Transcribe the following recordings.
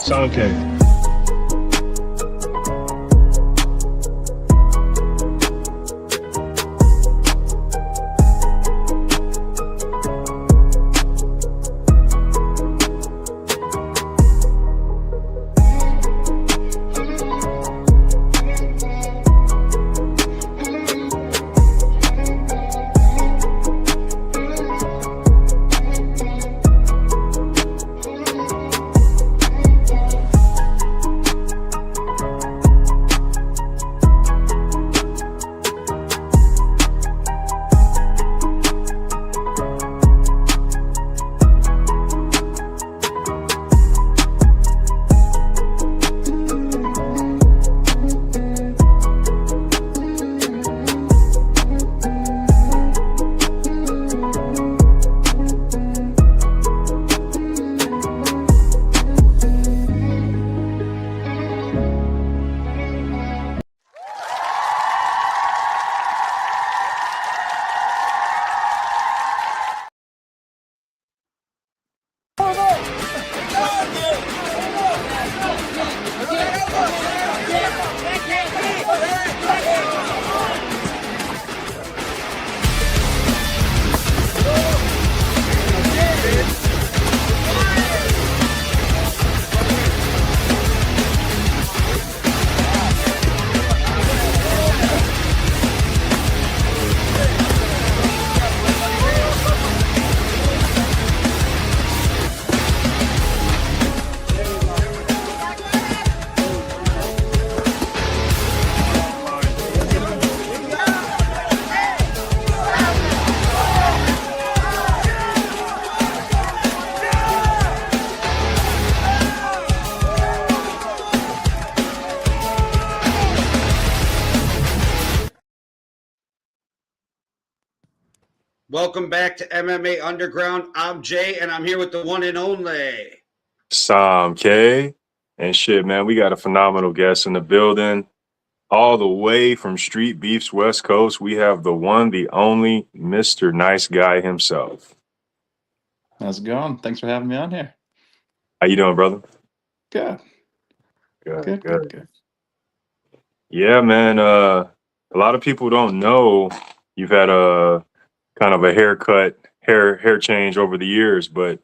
Sound okay. Welcome back to MMA Underground. I'm Jay, and I'm here with the one and only Sam K. And shit, man, we got a phenomenal guest in the building. All the way from Streetbeefs West Coast, we have the one, the only Mr. Nice Guy himself. How's it going? Thanks for having me on here. How you doing, brother? Good. Good. Yeah, man. A lot of people don't know you've had a kind of a hair change over the years, but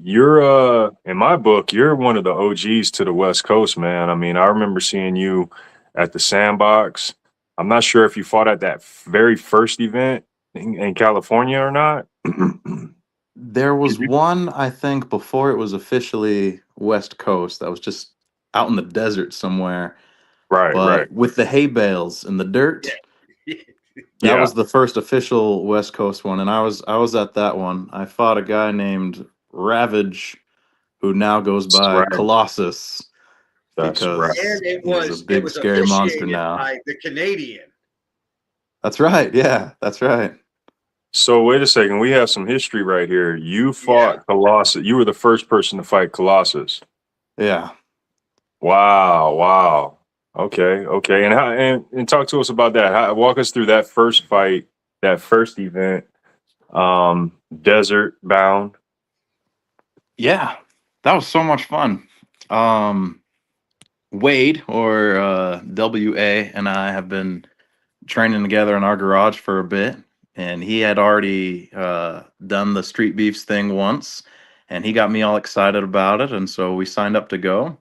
you're in my book, you're one of the OGs to the West Coast, man. I mean, I remember seeing you at the Sandbox. I'm not sure if you fought at that very first event in California or not. There was one, I think, before it was officially West Coast that was just out in the desert somewhere. Right. With the hay bales and the dirt. That was the first official West Coast one, and I was at that one. I fought a guy named Ravage, who now goes by Colossus. That's because right. And he's a big scary monster now. By the Canadian. That's right. Yeah, that's right. So wait a second. We have some history right here. You fought Colossus. You were the first person to fight Colossus. Yeah. Wow. Okay. And talk to us about that. Walk us through that first fight, that first event, desert bound. Yeah, that was so much fun. Wade, or WA, and I have been training together in our garage for a bit, and he had already done the Streetbeefs thing once, and he got me all excited about it, and so we signed up to go.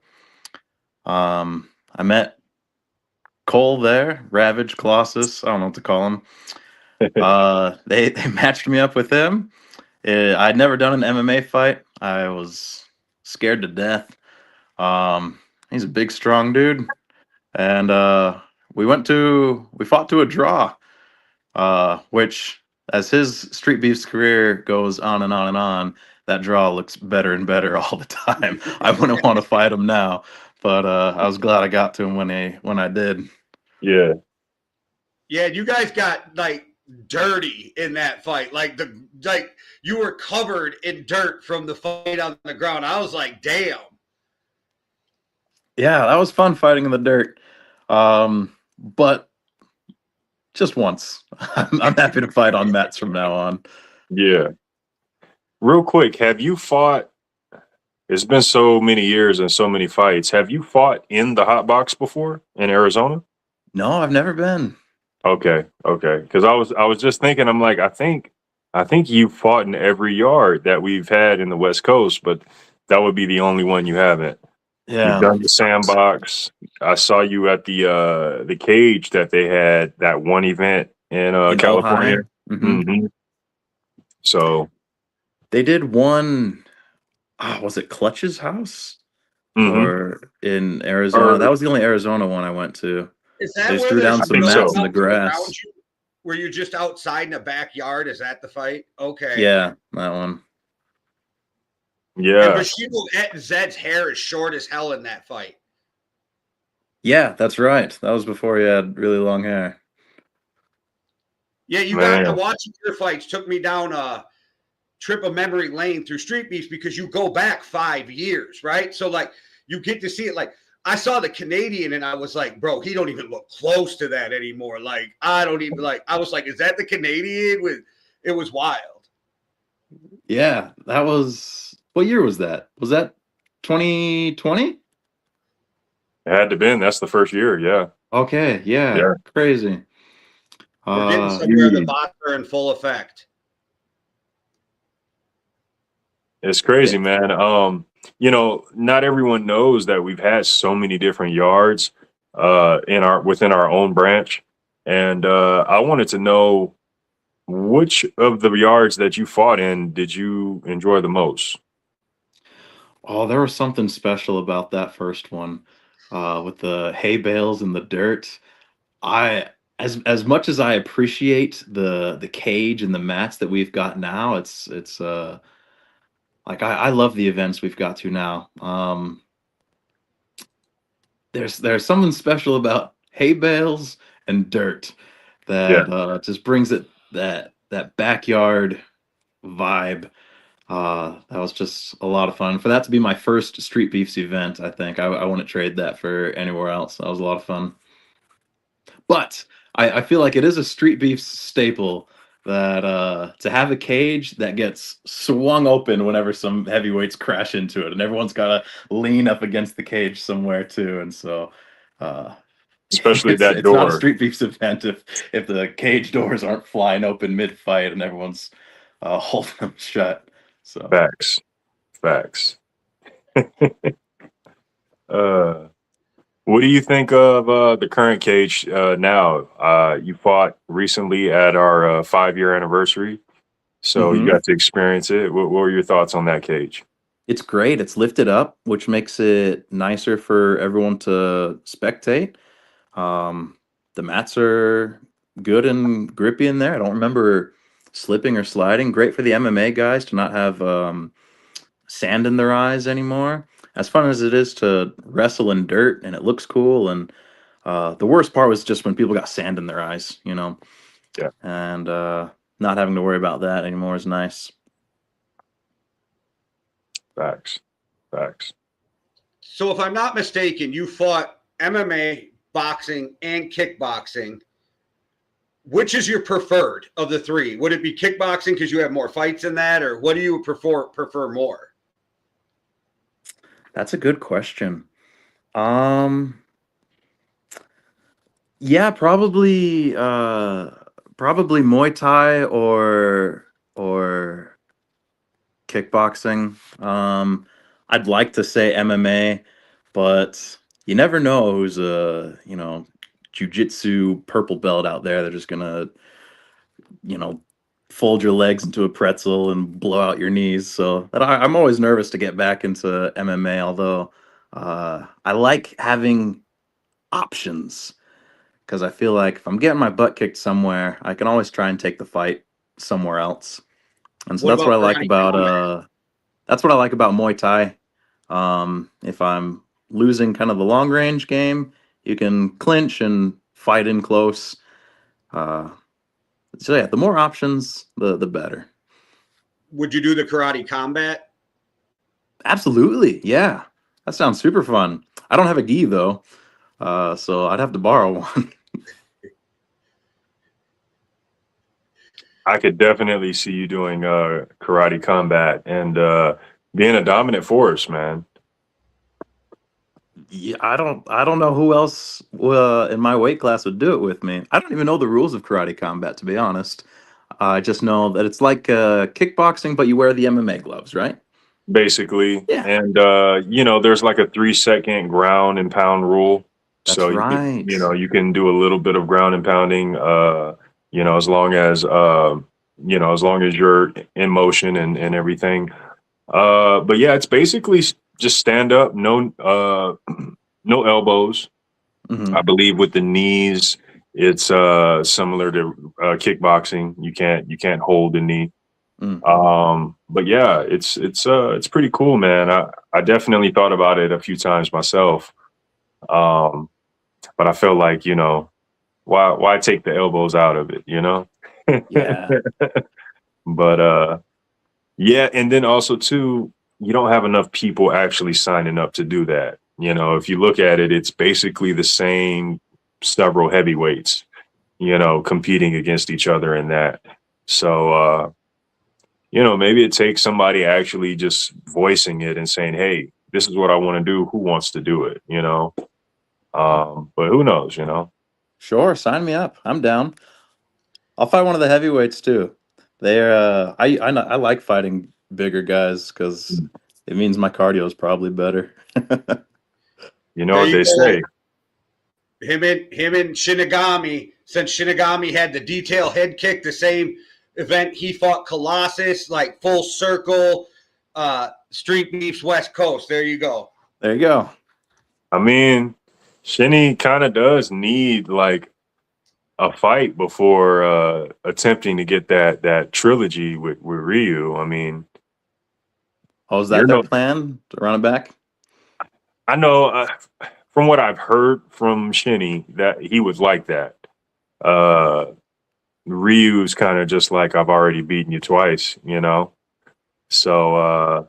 I met Cole there, Ravage, Colossus, I don't know what to call him. They matched me up with him. I'd never done an MMA fight. I was scared to death. He's a big, strong dude, and we fought to a draw, which, as his Streetbeefs career goes on and on and on, that draw looks better and better all the time. I wouldn't want to fight him now, but I was glad I got to him when I did. Yeah, you guys got like dirty in that fight. Like you were covered in dirt from the fight on the ground. I was like, damn. Yeah, that was fun fighting in the dirt. But just once. I'm happy to fight on mats from now on. Yeah. Real quick, have you fought it's been so many years and so many fights. Have you fought in the hot box before in Arizona? No, I've never been. Okay, okay. Because I was just thinking, I'm like, I think you fought in every yard that we've had in the West Coast, but that would be the only one you haven't. You've Yeah. done the sandbox. I saw you at the cage that they had that one event in In California. Ojai. Hmm. Hmm. So, They did one. Was it Clutch's house hmm, or in Arizona? That or was the only Arizona one I went to. Is They that just where threw down there's I some think no mats in so. the nothing around grass. you? Were you just outside in the backyard? Is that the fight? Okay. Yeah, that one. And Yeah, Bushido Zed's hair is short as hell in that fight. Yeah, that's right. That was before he had really long hair. Yeah, you got man. watching your fights took me down a trip of memory lane through Streetbeefs because you go back 5 years, right? So like you get to see it. Like I saw the Canadian and I was like, bro, he don't even look close to that anymore. Like I don't even like. I was like, is that the Canadian? It was wild. Yeah, that was what year was that? Was that 2020? It had to been. That's the first year. Yeah, Okay, yeah, yeah. crazy. We're getting Uh somewhere in the Jeez. boxer in full effect. It's yeah. crazy, man. Not everyone knows that we've had so many different yards in our within our own branch. And I wanted to know which of the yards that you fought in did you enjoy the most? Oh, there was something special about that first one. With the hay bales and the dirt. I as much as I appreciate the cage and the mats that we've got now, it's like I love the events we've got to now. There's something special about hay bales and dirt Yeah, that just brings it that backyard vibe. That was just a lot of fun. For that to be my first Street Beefs event, I think I wouldn't trade that for anywhere else. That was a lot of fun. But I feel like it is a Street Beefs staple that to have a cage that gets swung open whenever some heavyweights crash into it, and everyone's got to lean up against the cage somewhere too. And so uh, especially that it's not a door. Street Beefs event if the cage doors aren't flying open mid fight and everyone's holding them shut. So. Facts, facts. uh, what do you think of the current cage now? You fought recently at our 5-year anniversary, so you Mhm. got to experience it. What were your thoughts on that cage? It's great. It's lifted up, which makes it nicer for everyone to spectate. The mats are good and grippy in there. I don't remember slipping or sliding. Great for the MMA guys to not have sand in their eyes anymore. As fun as it is to wrestle in dirt and it looks cool. And the worst part was just when people got sand in their eyes, Yeah, and not having to worry about that anymore is nice. facts, facts. So if I'm not mistaken, you fought MMA, boxing, and kickboxing. Which is your preferred of the three? Would it be kickboxing because you have more fights in that, or what do you prefer more? That's a good question. Um, yeah, probably Muay Thai or kickboxing. I'd like to say MMA, but you never know who's a, jujitsu purple belt out there. They're just gonna, you know, fold your legs into a pretzel and blow out your knees. So I'm always nervous to get back into MMA, although I like having options because I feel like if I'm getting my butt kicked somewhere, I can always try and take the fight somewhere else. And so What about karate combat? that's what I like about Muay Thai. If I'm losing kind of the long range game, you can clinch and fight in close. Uh, so yeah, the more options, the better. Would you do the karate combat? Absolutely, yeah. That sounds super fun. I don't have a gi though, so I'd have to borrow one. I could definitely see you doing karate combat, and being a dominant force, man. Yeah, I don't know who else in my weight class would do it with me. I don't even know the rules of karate combat, to be honest. I just know that it's like kickboxing, but you wear the MMA gloves, right? Basically. Yeah, And there's like a 3-second ground and pound rule. that's So right. you can do a little bit of ground and pounding, as long as as long as you're in motion and everything. But yeah, it's basically just stand up, no no elbows. Hmm. I believe with the knees, it's similar to kickboxing. You can't hold the knee. Mm. But yeah, it's pretty cool, man. I definitely thought about it a few times myself. Um, but I felt like, why take the elbows out of it, you know? Yeah. But yeah, and then also too, you don't have enough people actually signing up to do that. If you look at it, it's basically the same several heavyweights, competing against each other in that. So maybe it takes somebody actually just voicing it and saying, hey, this is what I want to do. Who wants to do it? But who knows, Sure, sign me up. I'm down. I'll fight one of the heavyweights too. They're I like fighting bigger guys because it means my cardio is probably better. You know There what you they go. say. Him and Shinigami, since Shinigami had the detail head kick, the same event he fought Colossus, like full circle, Streetbeefs West Coast. There you go. There you go. I mean, Shinny kind of does need like a fight before attempting to get that trilogy with Ryu. I mean, Oh, is you're that their no plan to run it back? I know from what I've heard from Shinny that he was like that. Uh, Ryu's kind of just like, I've already beaten you twice, So,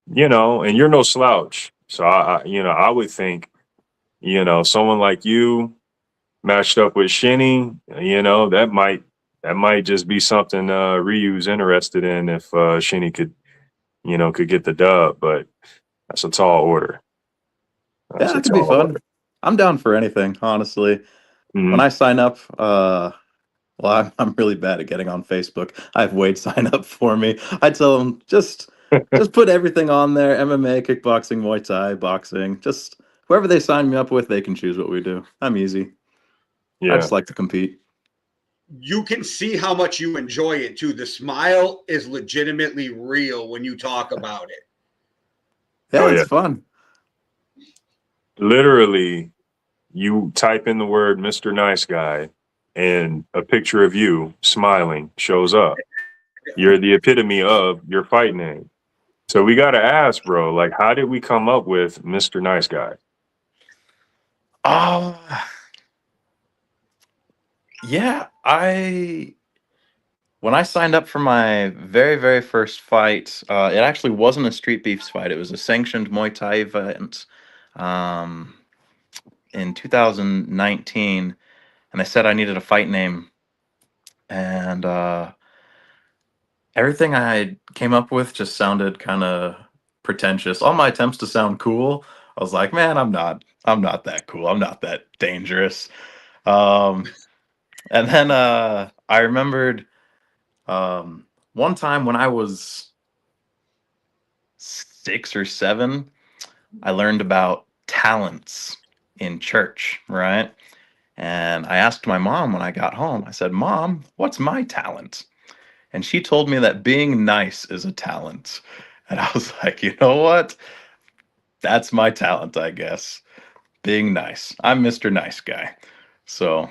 and you're no slouch. So I would think, someone like you matched up with Shinny, that might just be something Ryu's interested in if Shinny could get the dub, but that's a tall order. Yeah, That's a that could be tall fun. order. I'm down for anything, honestly. When Mhm. I sign up, well, I'm really bad at getting on Facebook. I have Wade sign up for me. I tell them just put everything on there: MMA, kickboxing, Muay Thai, boxing. Just whoever they sign me up with, they can choose what we do. I'm easy. I Yeah. just like to compete. You can see how much you enjoy it too. The smile is legitimately real when you talk about it. Yeah, Oh it's yeah. fun. Literally, you type in the word Mr. Nice Guy and a picture of you smiling shows up. You're the epitome of your fight name. So we got to ask, bro, like, how did we come up with Mr. Nice Guy? Oh, yeah. When I signed up for my very, very first fight, it actually wasn't a Street Beefs fight. It was a sanctioned Muay Thai event um, in 2019. And they said I needed a fight name. And everything I came up with just sounded kind of pretentious. All my attempts to sound cool, I was like, man, I'm not that cool. I'm not that dangerous. Um, and then I remembered one time when I was 6 or 7, I learned about talents in church, right? And I asked my mom when I got home, I said, Mom, what's my talent? And she told me that being nice is a talent. And I was like, you know what? That's my talent, I guess. Being nice. I'm Mr. Nice Guy. So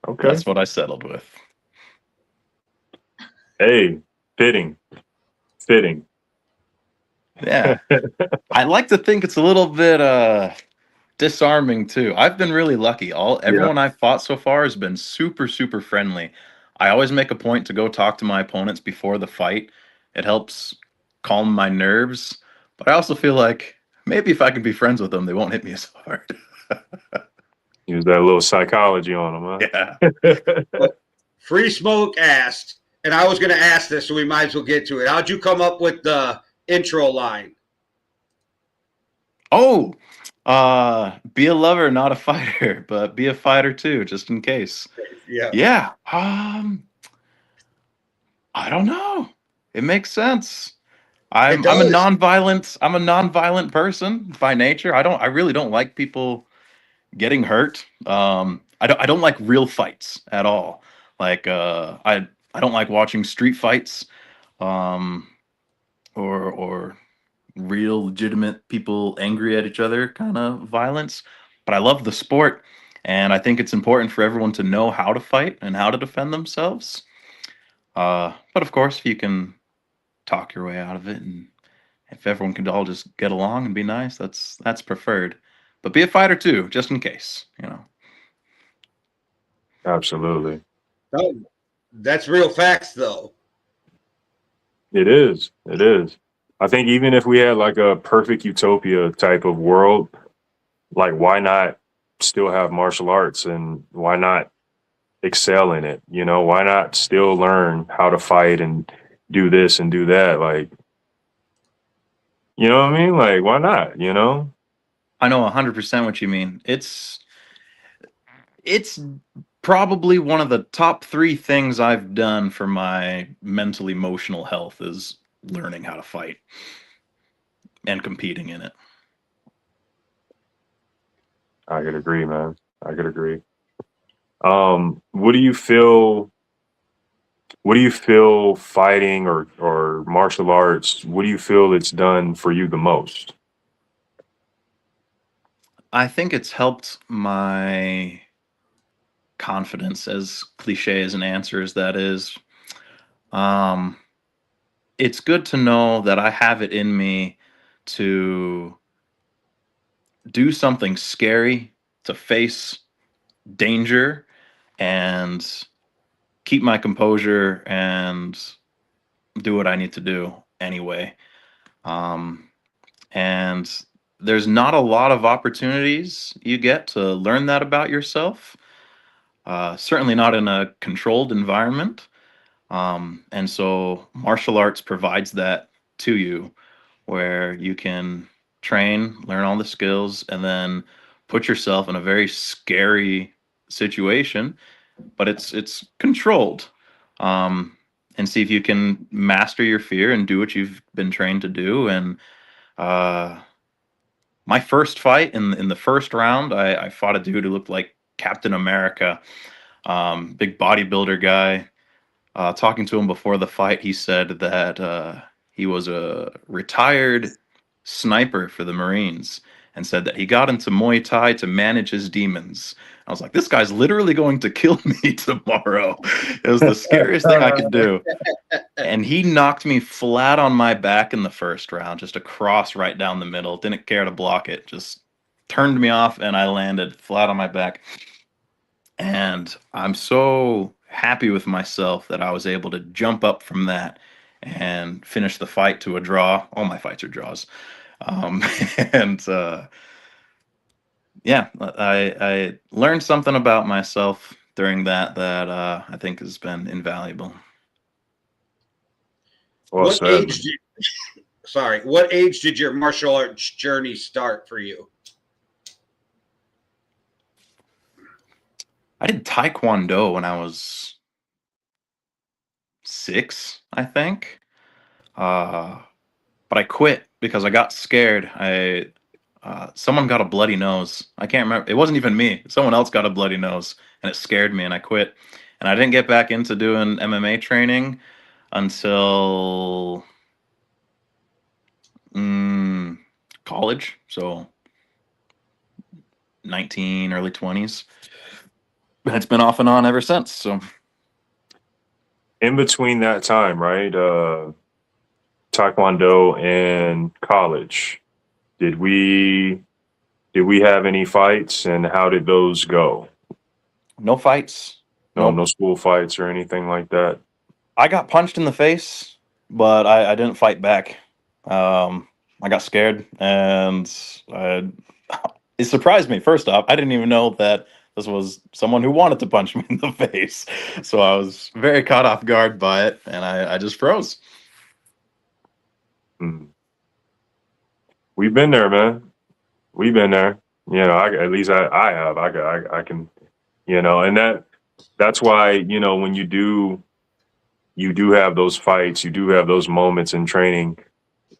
Okay. that's what I settled with. Hey, fitting, fitting. Yeah. I like to think it's a little bit disarming too. I've been really lucky. Yeah. Everyone I've fought so far has been super, super friendly. I always make a point to go talk to my opponents before the fight. It helps calm my nerves. But I also feel like maybe if I can be friends with them, they won't hit me as hard. Use that little psychology on them, Yeah. huh? Free Smoke asked, and I was going to ask this, so we might as well get to it. How'd you come up with the intro line? Oh, be a lover, not a fighter, but be a fighter too, just in case. Yeah. Yeah. I don't know. It makes sense. I'm a does. non-violent person by nature. I really don't like people getting hurt. I don't like real fights at all. Like I don't like watching street fights. Um, or real legitimate people angry at each other kind of violence. But I love the sport, and I think it's important for everyone to know how to fight and how to defend themselves. But of course, if you can talk your way out of it, and if everyone can all just get along and be nice, that's preferred. But be a fighter too, just in case, you know. Absolutely. No, that's real facts, though. It is. It is. I think even if we had like a perfect utopia type of world, like why not still have martial arts and why not excel in it? You know, why not still learn how to fight and do this and do that? Like, you know what I mean? Like, why not? You know? I know 100% what you mean. It's probably one of the top 3 things I've done for my mental emotional health is learning how to fight and competing in it. I could agree, man. I could agree. What do you feel? What do you feel fighting or martial arts? What do you feel it's done for you the most? I think it's helped my confidence, as cliche as an answer as that is. Um, it's good to know that I have it in me to do something scary, to face danger, and keep my composure and do what I need to do anyway. Um, and there's not a lot of opportunities you get to learn that about yourself. Certainly not in a controlled environment. And so martial arts provides that to you where you can train, learn all the skills, and then put yourself in a very scary situation, but it's controlled. And see if you can master your fear and do what you've been trained to do. And uh, my first fight in the first round, I fought a dude who looked like Captain America, big bodybuilder guy. Talking to him before the fight, he said that he was a retired sniper for the Marines and said that he got into Muay Thai to manage his demons. I was like, this guy's literally going to kill me tomorrow. It was the scariest thing I could do. And he knocked me flat on my back in the first round, just a cross right down the middle. Didn't care to block it, just turned me off, and I landed flat on my back. And I'm so happy with myself that I was able to jump up from that and finish the fight to a draw. All my fights are draws. Um, and yeah, I learned something about myself during that I think has been invaluable. Well What said. age did what age did your martial arts journey start for you? I did Taekwondo when I was 6, I think. But I quit because I got scared. Someone got a bloody nose. I can't remember. It wasn't even me. Someone else got a bloody nose, and it scared me, and I quit. And I didn't get back into doing MMA training until college. So 19, early 20s. And it's been off and on ever since. So In between that time, right? Taekwondo and college. Did we have any fights, and how did those go? no fights. No, Nope. no school fights or anything like that. I got punched in the face, but I didn't fight back. I got scared, and it surprised me. First off, I didn't even know that this was someone who wanted to punch me in the face. So I was very caught off guard by it, and I just froze. Mm. we've been there, man. We've been there. You know, at least I have. I can, you know, and that's why, you know, when you do have those fights, you do have those moments in training,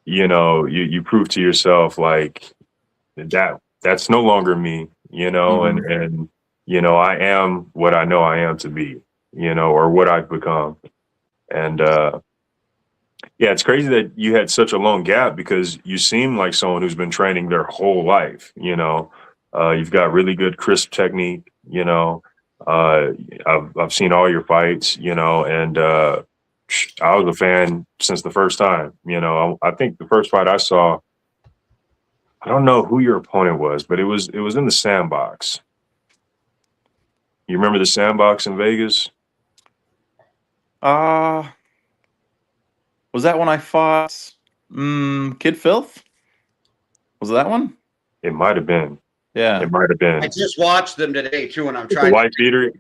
you know, you prove to yourself like that's no longer me, you know, and you know, I am what I know I am to be, you know, or what I've become. And yeah, it's crazy that you had such a long gap because you seem like someone who's been training their whole life, you know. You've got really good crisp technique, you know. I've seen all your fights, you know, and I was a fan since the first time, you know. I think the first fight I saw, I don't know who your opponent was, but it was in the sandbox. You remember the sandbox in Vegas? Was that when I fought Kid Filth? Was that one? It might have been. Yeah. It might have been. I just watched them today too, and I'm The trying. white beater.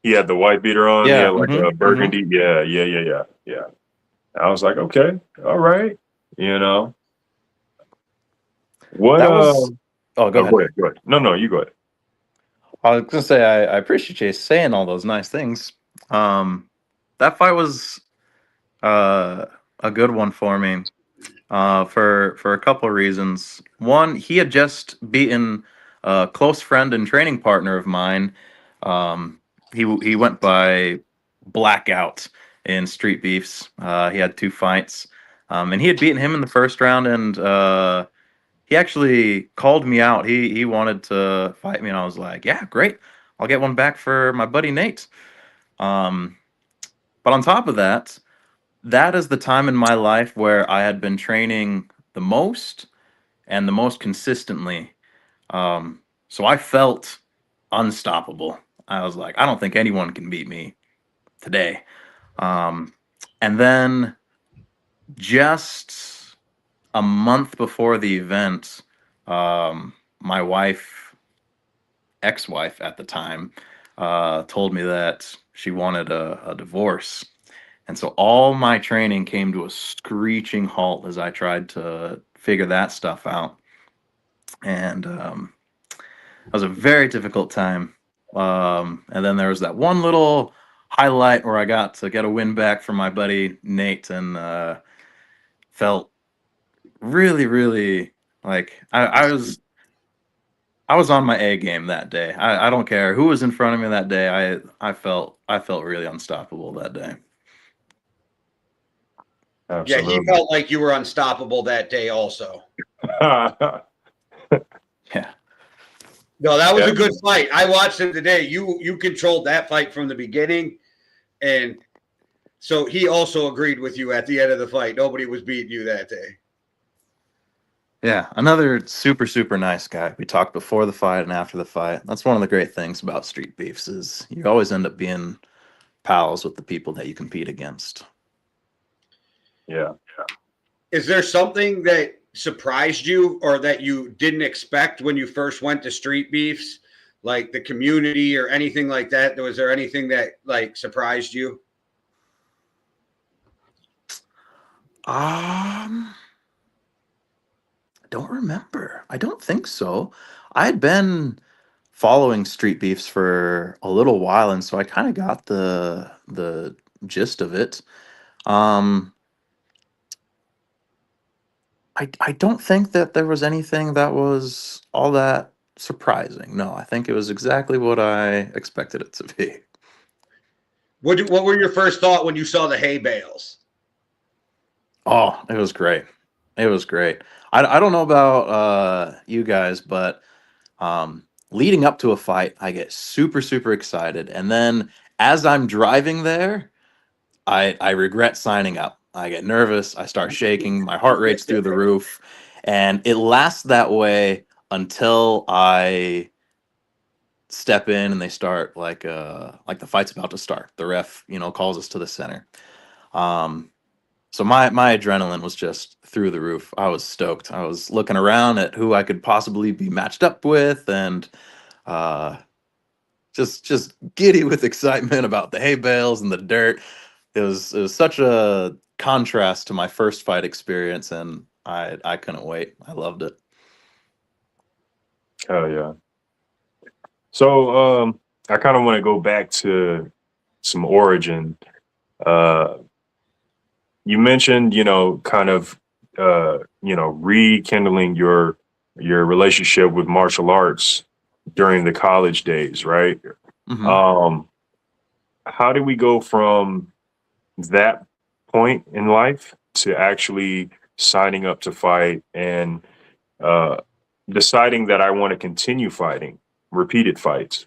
He had the white beater on. Yeah, He had like a burgundy. Yeah. I was like, okay, all right. You know what? That was. Oh, go ahead. Go ahead. No, you go ahead. I was gonna say I appreciate you saying all those nice things. That fight was a good one for me. For a couple of reasons. One, he had just beaten a close friend and training partner of mine. He went by Blackout in Streetbeefs. He had 2 fights, and he had beaten him in the first round. And he actually called me out. He wanted to fight me, and I was like, "Yeah, great. I'll get one back for my buddy Nate." But on top of that, that is the time in my life where I had been training the most and the most consistently. So I felt unstoppable. I was like, I don't think anyone can beat me today. And then just a month before the event, my ex-wife at the time, told me that she wanted a divorce. And so all my training came to a screeching halt as I tried to figure that stuff out. And it was a very difficult time. And then there was that one little highlight where I got to get a win back from my buddy Nate, and felt really, really like I was on my A game that day. I don't care who was in front of me that day. I felt really unstoppable that day. Absolutely. Yeah, he felt like you were unstoppable that day also. Yeah. No, that was a good fight. I watched it today. You controlled that fight from the beginning, and so he also agreed with you at the end of the fight. Nobody was beating you that day. Yeah, another super, super nice guy. We talked before the fight and after the fight. That's one of the great things about Street Beefs is you always end up being pals with the people that you compete against. Yeah. Is there something that surprised you or that you didn't expect when you first went to Street Beefs, like the community or anything like that? Was there anything that like surprised you? I don't remember. I don't think so. I had been following Street Beefs for a little while, and so I kind of got the gist of it. I don't think that there was anything that was all that surprising. No, I think it was exactly what I expected it to be. What were your first thought when you saw the hay bales? Oh, it was great. It was great. I don't know about you guys, but leading up to a fight, I get super, super excited. And then as I'm driving there, I regret signing up. I get nervous. I start shaking. My heart rate's through the roof. And it lasts that way until I step in and they start like the fight's about to start. The ref, calls us to the center. So my adrenaline was just through the roof. I was stoked. I was looking around at who I could possibly be matched up with, and just giddy with excitement about the hay bales and the dirt. It was such a contrast to my first fight experience, and I couldn't wait. I loved it. Hell yeah. So I kind of want to go back to some origin. You mentioned, kind of rekindling your relationship with martial arts during the college days, right? Mm-hmm. How do we go from that point in life to actually signing up to fight and uh, deciding that I want to continue fighting, repeated fights?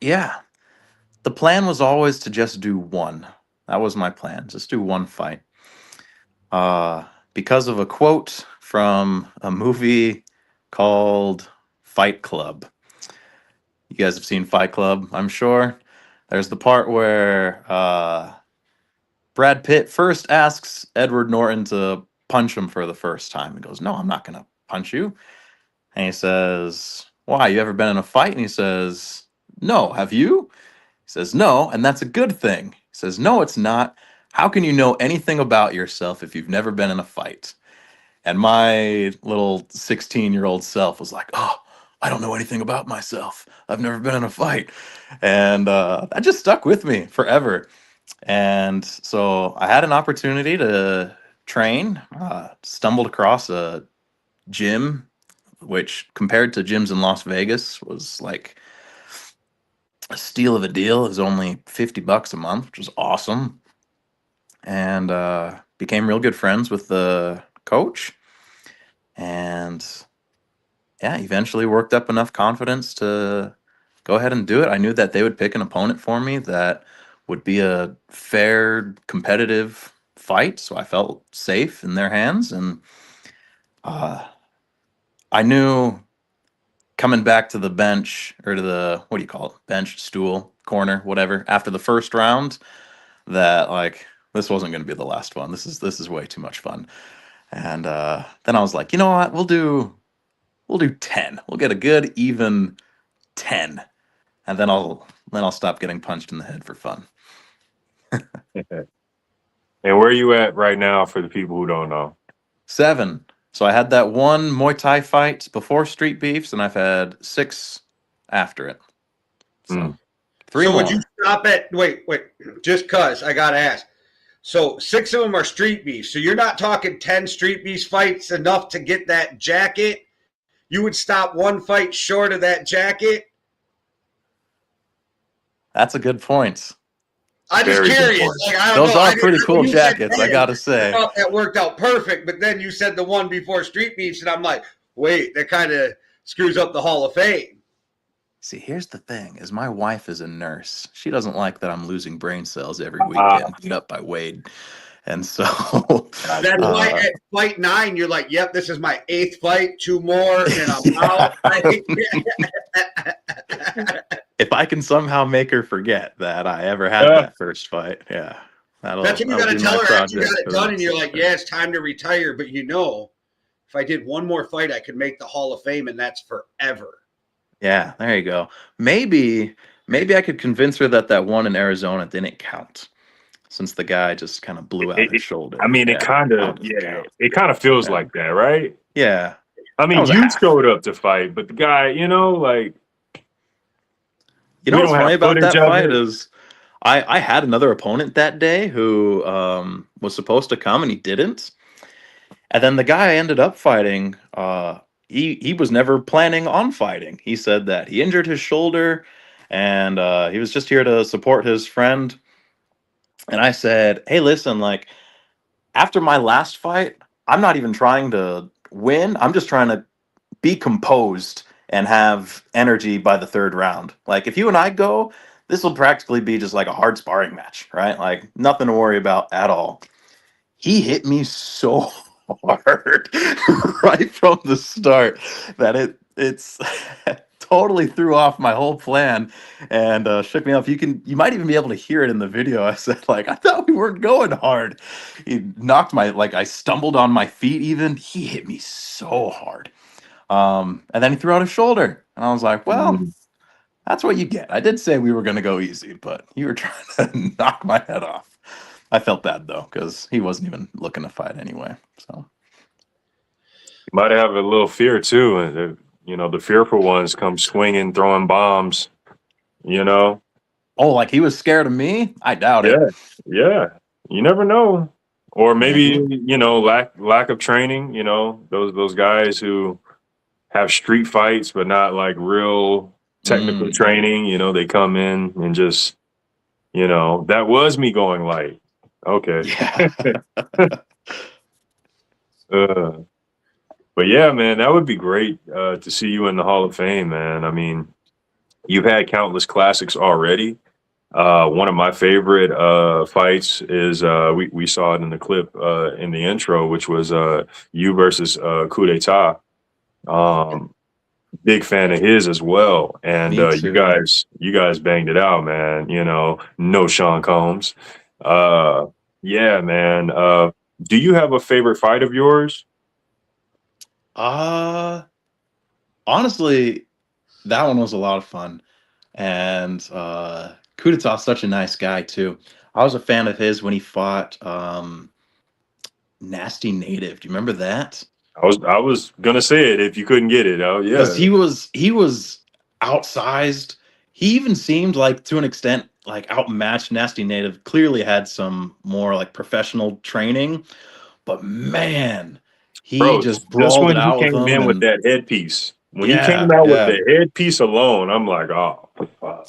Yeah. The plan was always to just do one. That was my plan. Just do one fight. Because of a quote from a movie called Fight Club. You guys have seen Fight Club, I'm sure. There's the part where Brad Pitt first asks Edward Norton to punch him for the first time. He goes, "No, I'm not going to punch you." And he says, "Why? You ever been in a fight?" And he says, "No. Have you?" He says, "No, and that's a good thing." He says, "No, it's not. How can you know anything about yourself if you've never been in a fight?" And my little 16-year-old self was like, "Oh, I don't know anything about myself. I've never been in a fight." And that just stuck with me forever. And so I had an opportunity to train, stumbled across a gym, which compared to gyms in Las Vegas was like a steal of a deal. It was only $50 a month, which was awesome. And became real good friends with the coach. And yeah, eventually worked up enough confidence to go ahead and do it. I knew that they would pick an opponent for me that would be a fair, competitive fight. So I felt safe in their hands. And uh, I knew coming back to the bench or to the, what do you call it? Bench, stool, corner, whatever, after the first round, that like this wasn't going to be the last one. This is way too much fun. And then I was like, you know what? We'll do 10. We'll get a good even 10. And then I'll stop getting punched in the head for fun. And where are you at right now for the people who don't know? 7. So I had that one Muay Thai fight before Street Beefs, and I've had 6 after it. So 3 So more. would you stop at wait, just cause I gotta ask. So 6 of them are street beefs. So you're not talking 10 street beefs fights enough to get that jacket. You would stop one fight short of that jacket. That's a good point. I'm just Very good curious. point. Like, I don't Those know. are pretty cool You said jackets, I 10. gotta say. I thought that worked out perfect, but then you said the one before Street Beefs, and I'm like, wait, that kind of screws up the Hall of Fame. See, here's the thing: is my wife is a nurse. She doesn't like that I'm losing brain cells every weekend, beat up by Wade, and so That's why at fight 9, you're like, yep, this is my 8th fight, 2 more, and I'm out. if I can somehow make her forget that I ever had that first fight, yeah, That's what you got to tell her after you got it done, and you're like, yeah, it's time to retire. But if I did one more fight, I could make the Hall of Fame, and that's forever. Yeah, there you go. Maybe I could convince her that one in Arizona didn't count, since the guy just kind of blew out his shoulder. I mean, it kind of feels like that, right? Yeah. I mean, you showed up to fight, but the guy, like, what's funny about that fight is I had another opponent that day who was supposed to come and he didn't. And then the guy I ended up fighting, he was never planning on fighting. He said that he injured his shoulder and he was just here to support his friend. And I said, "Hey, listen, like after my last fight, I'm not even trying to win. I'm just trying to be composed and have energy by the 3rd round. Like if you and I go, this will practically be just like a hard sparring match, right? Like nothing to worry about at all." He hit me so hard right from the start that it's totally threw off my whole plan and shook me up. You might even be able to hear it in the video. I said, like, I thought we weren't going hard. He knocked I stumbled on my feet even. He hit me so hard. And then he threw out his shoulder. And I was like, well, that's what you get. I did say we were going to go easy, but you were trying to knock my head off. I felt bad, though, because he wasn't even looking to fight anyway. So you might have a little fear, too. And, the fearful ones come swinging, throwing bombs, you know? Oh, like he was scared of me? I doubt it. Yeah. Yeah. You never know. Or maybe, Maybe. lack of training, those guys who have street fights, but not like real technical Mm. training, they come in and just, that was me going light. Okay. Yeah. Uh, but yeah, man, that would be great to see you in the Hall of Fame, man. I mean, you've had countless classics already. One of my favorite fights is we saw it in the clip in the intro, which was you versus Coup d'etat. Um, Big fan of his as well, and Me you too. guys banged it out, man. No Sean Combs. Uh, yeah, man. Do you have a favorite fight of yours? Uh Honestly, that one was a lot of fun. And Coup d'etat's such a nice guy too. I was a fan of his when he fought Nasty Native. Do you remember that? I was gonna say it if you couldn't get it. Oh Because yeah, he was outsized. He even seemed like, to an extent, like outmatched. Nasty Native clearly had some more like professional training, but man, he bro. just Just brawled it when he out with came them. in with And that headpiece, when he came yeah, out with yeah. the headpiece alone, I'm like, oh, fuck.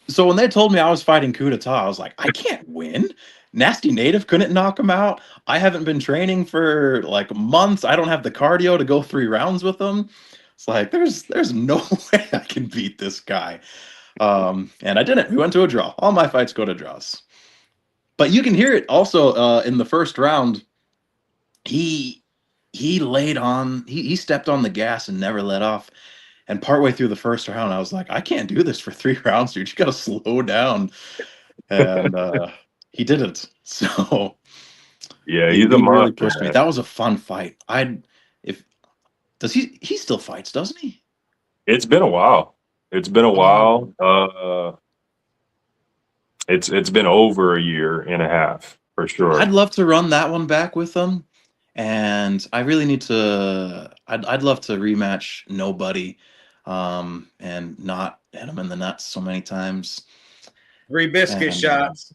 So when they told me I was fighting Coup d'etat, I was like, I can't win. Nasty Native couldn't knock him out. I haven't been training for like months. I don't have the cardio to go 3 rounds with him. It's like there's no way I can beat this guy. And I didn't. We went to a draw. All my fights go to draws. But you can hear it also in the first round. He he laid on. He stepped on the gas and never let off. And partway through the first round, I was like, I can't do this for 3 rounds, dude. You got to slow down. And he didn't. So Yeah, he, he's a he really monster, pushed me. man. That was a fun fight. I'd if does he still fights, doesn't he? It's been a while. It's been a Oh, while. It's been over a year and a half for I'd sure. love to run that one back with him. And I really need to. I'd love to rematch Nobody, and not hit him in the nuts so many times. 3 biscuit And shots.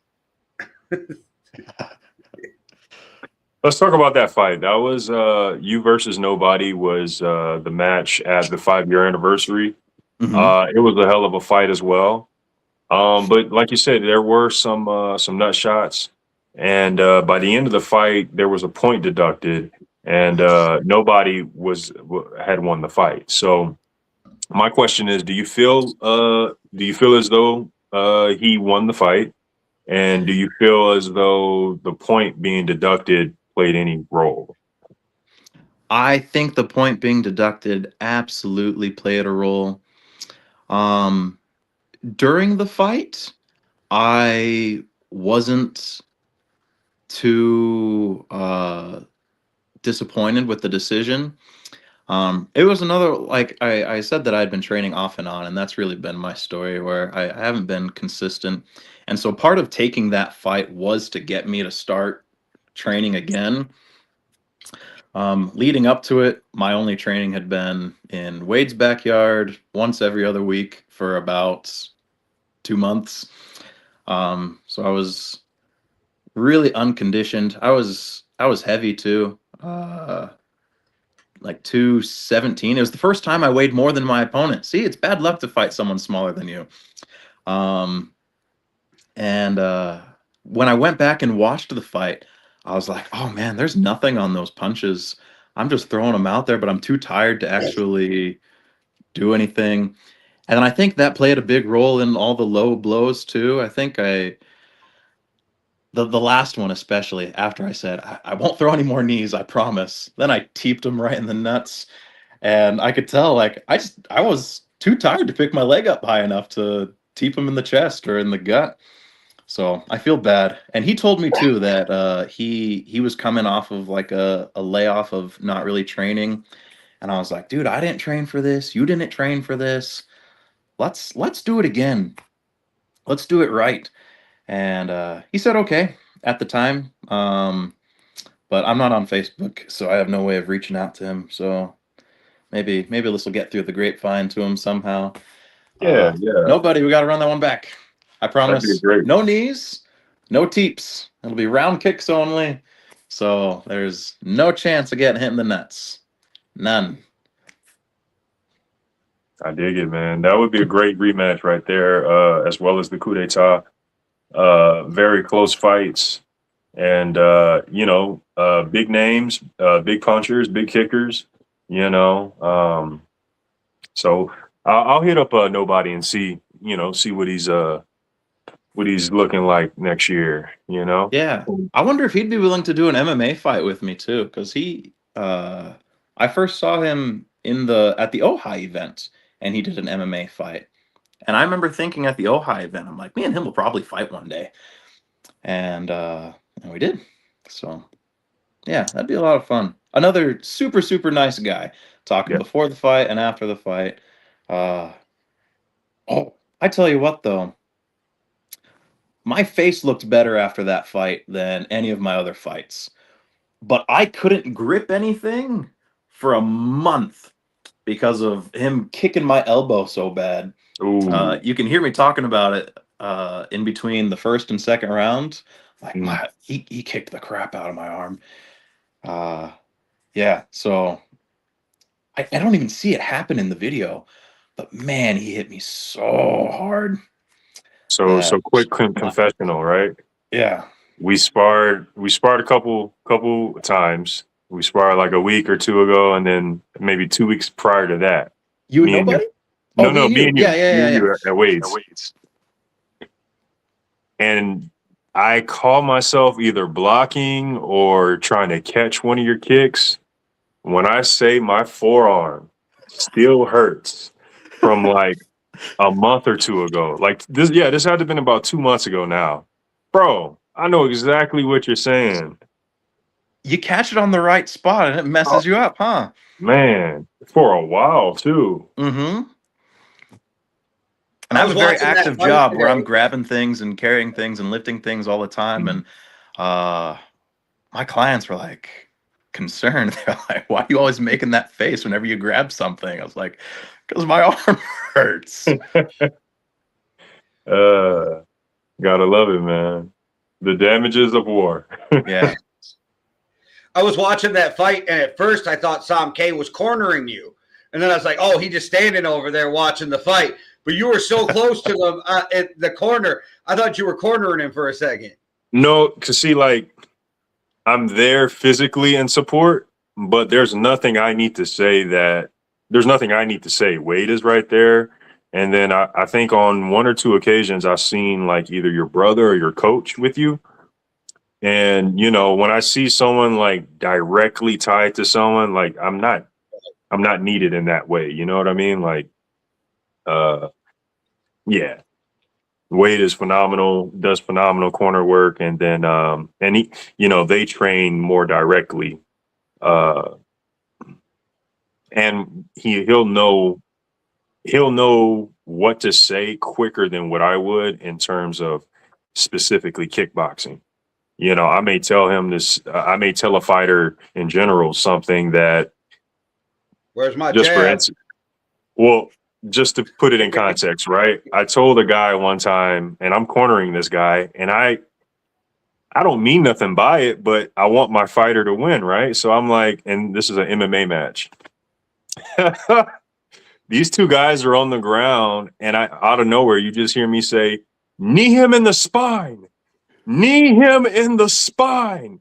Let's talk about that fight. That was you versus Nobody was the match at the 5 year anniversary. mhm. It was a hell of a fight as well. But like you said, there were some nut shots, and by the end of the fight, there was a point deducted, and Nobody had won the fight. So my question is, do you feel as though he won the fight? And do you feel as though the point being deducted played any role? I think the point being deducted absolutely played a role. Um, During the fight, I wasn't too disappointed with the decision. It was another, like I said, that I'd been training off and on, and that's really been my story where I haven't been consistent. And so part of taking that fight was to get me to start training again. Leading up to it, my only training had been in Wade's backyard once every other week for about 2 months. So I was really unconditioned. I was heavy too. Like 217. It was the first time I weighed more than my opponent. See, it's bad luck to fight someone smaller than you. Um, and when I went back and watched the fight, I was like, oh man, there's nothing on those punches. I'm just throwing them out there, but I'm too tired to actually do anything. And I think that played a big role in all the low blows too. I think the last one, especially after I said, I won't throw any more knees, I promise. Then I teeped him right in the nuts. And I could tell, like, I was too tired to pick my leg up high enough to teep him in the chest or in the gut. So I feel bad. And he told me too that he was coming off of like a layoff of not really training. And I was like, dude, I didn't train for this. You didn't train for this. Let's do it again. Let's do it right. And he said okay at the time. But I'm not on Facebook, so I have no way of reaching out to him. So Maybe this will get through the grapevine to him somehow. Yeah. Nobody, we got to run that one back. I That'd be promise. great. No knees, no teeps. It'll be round kicks only. So there's no chance of getting hit in the nuts. None. I dig it, man. That would be a great rematch right there, as well as the coup d'etat. Very close fights, and big names, big punchers, big kickers. So I'll hit up Nobody and see what he's looking like next year. Yeah. I wonder if he'd be willing to do an MMA fight with me too, because I first saw him at the Ojai event, and he did an MMA fight. And I remember thinking at the Ojai event, I'm like, me and him will probably fight one day. And we did. So yeah, that'd be a lot of fun. Another super, super nice guy, talking before the fight and after the fight. I tell you what though, my face looked better after that fight than any of my other fights. But I couldn't grip anything for a month because of him kicking my elbow so bad. Ooh. You can hear me talking about it in between the first and second round. Like, he kicked the crap out of my arm. Yeah, so I don't even see it happen in the video, but man, he hit me so hard. So quick confessional, right? Yeah. We sparred a couple times. We sparred like a week or two ago, and then maybe 2 weeks prior to that. You and Nobody? No, me and you. Yeah. At Wade's. And I call myself either blocking or trying to catch one of your kicks. When I say my forearm still hurts from like a month or two ago. Like this had to have been about 2 months ago now. Bro, I know exactly what you're saying. You catch it on the right spot and it messes you up, huh? Man, for a while too. Mm-hmm. And I have a very active job where I'm grabbing things and carrying things and lifting things all the time. And my clients were like concerned. They're like, why are you always making that face whenever you grab something? I was like, because my arm hurts. Gotta love it, man. The damages of war. Yeah. I was watching that fight, and at first I thought Sam K was cornering you. And then I was like, oh, he's just standing over there watching the fight. But you were so close to him at the corner. I thought you were cornering him for a second. No, because see, like, I'm there physically in support, but there's nothing I need to say Wade is right there. And then I think on one or two occasions I've seen like either your brother or your coach with you. And, when I see someone like directly tied to someone, like I'm not needed in that way. You know what I mean? Like, yeah. Wade is phenomenal, does phenomenal corner work. And then, and he, they train more directly. And he'll know what to say quicker than what I would in terms of specifically kickboxing. I may tell him this, I may tell a fighter in general something that. Where's my jab? Well, just to put it in context, right? I told a guy one time, and I'm cornering this guy, and I don't mean nothing by it, but I want my fighter to win, right? So I'm like, and this is an MMA match. These two guys are on the ground, and out of nowhere, you just hear me say, knee him in the spine. Knee him in the spine.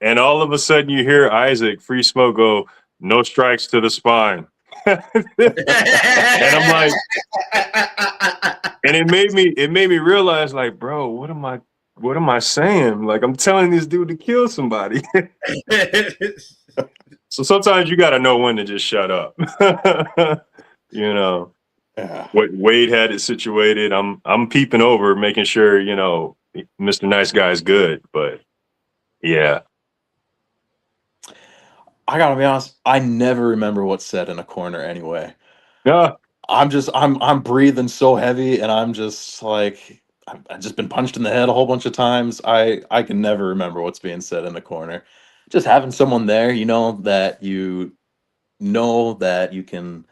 And all of a sudden you hear Isaac Free Smoke go, no strikes to the spine. And I'm like, and it made me realize, like, bro, what am I saying? Like, I'm telling this dude to kill somebody. So sometimes you got to know when to just shut up. What Wade had it situated. I'm peeping over, making sure, Mr. Nice Guy is good. But yeah. I gotta be honest, I never remember what's said in a corner anyway. Yeah. I'm breathing so heavy, and I'm just like, I've just been punched in the head a whole bunch of times. I can never remember what's being said in the corner. Just having someone there, that you know that you can,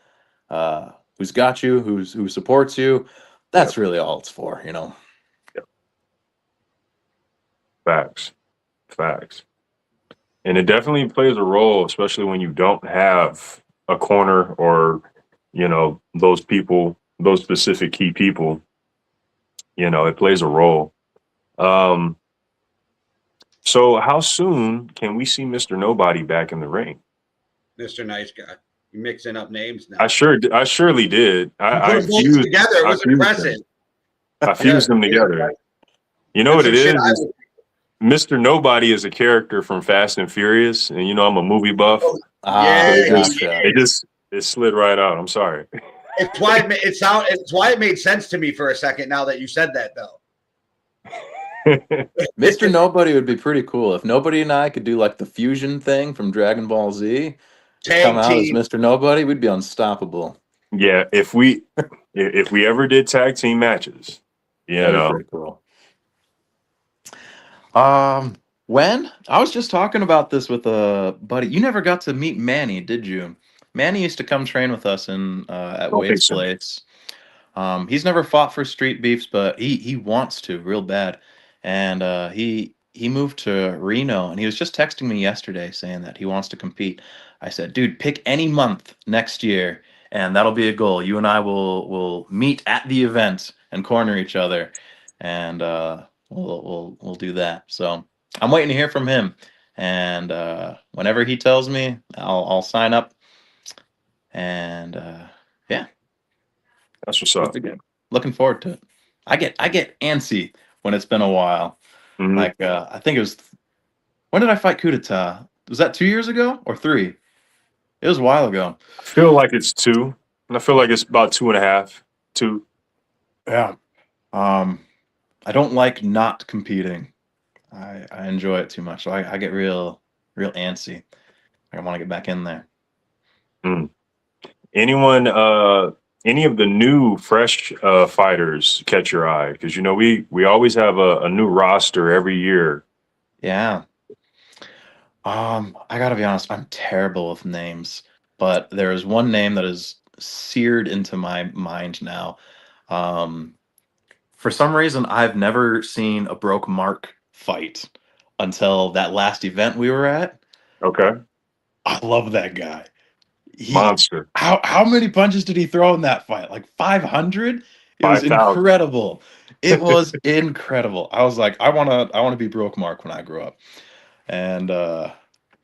who's got you, who supports you. That's really all it's for, you know. Yep. Facts. And it definitely plays a role, especially when you don't have a corner or, you know, those people, those specific key people. You know, it plays a role. So how soon can we see Mr. Nobody back in the ring? Mr. Nice Guy. You're mixing up names now. I surely did. I put them both together. It was impressive. I fused them together. You know what it is? Mr. Nobody is a character from Fast and Furious, and you know I'm a movie buff. It slid right out. I'm sorry. It's why it's why it made sense to me for a second now that you said that, though. Mr. Nobody would be pretty cool if Nobody and I could do like the fusion thing from Dragon Ball Z. Come out as Mr. Nobody, we'd be unstoppable. Yeah, if we ever did tag team matches, pretty cool. When I was just talking about this with a buddy, you never got to meet Manny, did you? Manny used to come train with us at Wade's place. He's never fought for Streetbeefs, but he wants to real bad, and he moved to Reno, and he was just texting me yesterday saying that he wants to compete. I said, dude, pick any month next year, and that'll be a goal. You and I will meet at the event and corner each other, and we'll do that. So I'm waiting to hear from him, and whenever he tells me, I'll sign up, and yeah. That's what's up. Looking forward to it. I get antsy when it's been a while. Mm-hmm. Like I think it was, when did I fight Coup d'etat? Was that 2 years ago or 3? It was a while ago. I feel like it's 2, and I feel like it's about 2.5. 2. Yeah. I don't like not competing. I enjoy it too much. So I get real antsy. I want to get back in there. Anyone, any of the new fresh fighters catch your eye? Because you know we always have a new roster every year. Yeah. I gotta be honest, I'm terrible with names, but there is one name that is seared into my mind now. For some reason, I've never seen a Broke Mark fight until that last event we were at. Okay. I love that guy. Monster. How many punches did he throw in that fight? Like 500? It was incredible. It was incredible. I was like, I wanna be Broke Mark when I grow up. And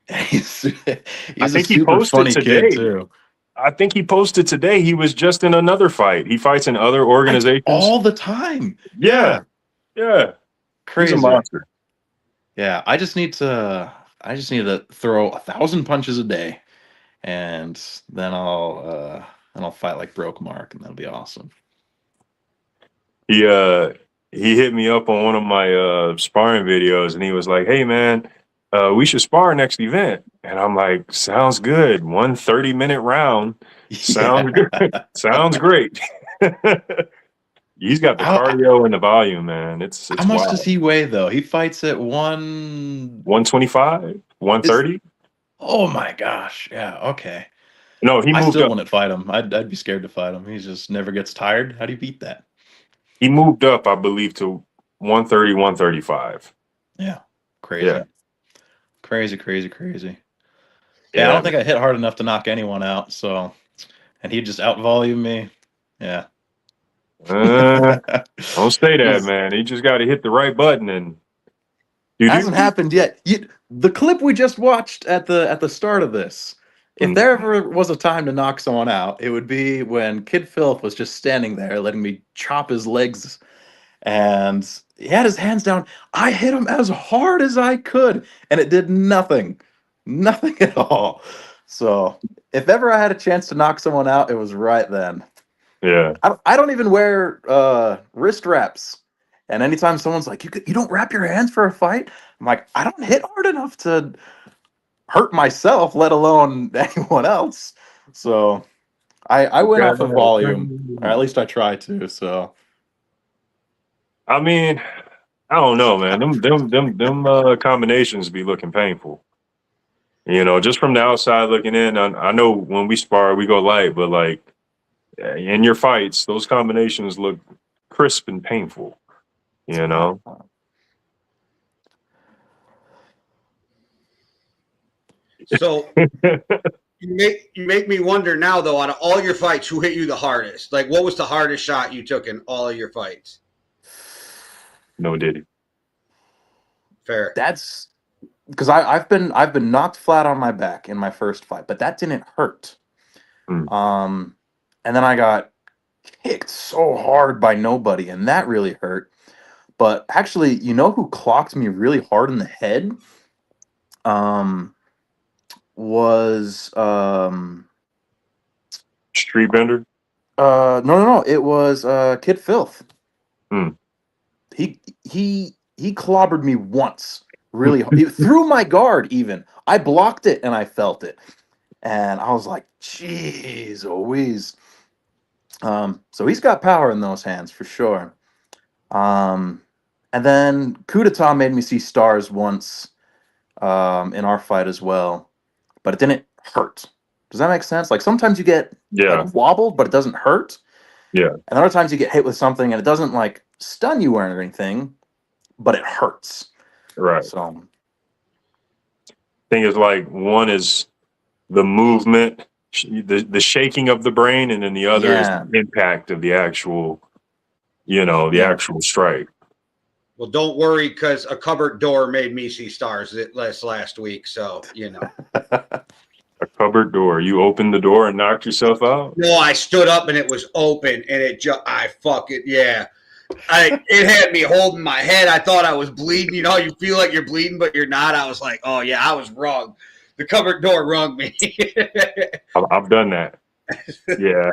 he's a super funny kid too. I think he posted today. He was just in another fight. He fights in other organizations all the time. Yeah. Crazy. He's a monster. Yeah, I just need to throw 1,000 punches a day, and then I'll fight like Broke Mark, and that'll be awesome. He hit me up on one of my sparring videos, and he was like, "Hey man, we should spar next event." And I'm like, "Sounds good. 1 30-minute round. Sounds great." He's got the cardio and the volume, man. It's how much wild. Does he weigh though? He fights at 125, 130. Oh my gosh! Yeah. Okay. No, he moved I still up. wouldn't fight him. I'd be scared to fight him. He just never gets tired. How do you beat that? He moved up, I believe, to 130, 135. Yeah. Crazy. Yeah. Crazy. Yeah, I don't think I hit hard enough to knock anyone out. So, and he'd just outvolume me. Yeah. Don't say that, man. You just got to hit the right button, and it hasn't happened yet. The clip we just watched at the start of this. If there ever was a time to knock someone out, it would be when Kid Filth was just standing there letting me chop his legs, and he had his hands down. I hit him as hard as I could, and it did nothing at all. So if ever I had a chance to knock someone out, it was right then. Yeah. I don't even wear wrist wraps, and anytime someone's like, "You don't wrap your hands for a fight," I'm like, I don't hit hard enough to hurt myself, let alone anyone else. So I went off of volume, or at least I try to. So I mean, I don't know, man. Them combinations be looking painful. You know, just from the outside looking in, I know when we spar, we go light, but like in your fights, those combinations look crisp and painful. You know. So you make me wonder now, though, out of all your fights, who hit you the hardest? Like, what was the hardest shot you took in all of your fights? No Diddy. Fair. That's because I've been knocked flat on my back in my first fight, but that didn't hurt. And then I got kicked so hard by nobody, and that really hurt. But actually, you know who clocked me really hard in the head? Was Street Bender? No. It was Kid Filth. Hmm. He clobbered me once, really hard. Through my guard. Even I blocked it and I felt it, and I was like, "Jeez, Louise." So he's got power in those hands for sure. And then Coup d'etat made me see stars once in our fight as well, but it didn't hurt. Does that make sense? Like sometimes you get like, wobbled, but it doesn't hurt. Yeah. And other times you get hit with something and it doesn't like stun you or anything, but it hurts. Right. So thing is, like, one is the movement, the shaking of the brain, and then the other is the impact of the actual, the actual strike. Well, don't worry, because a cupboard door made me see stars last week. So, A cupboard door. You opened the door and knocked yourself out? No, I stood up and it was open, and it had me holding my head. I thought I was bleeding. You know, you feel like you're bleeding, but you're not. I was like, oh yeah, I was wrong. The cupboard door wrung me. I've done that. Yeah.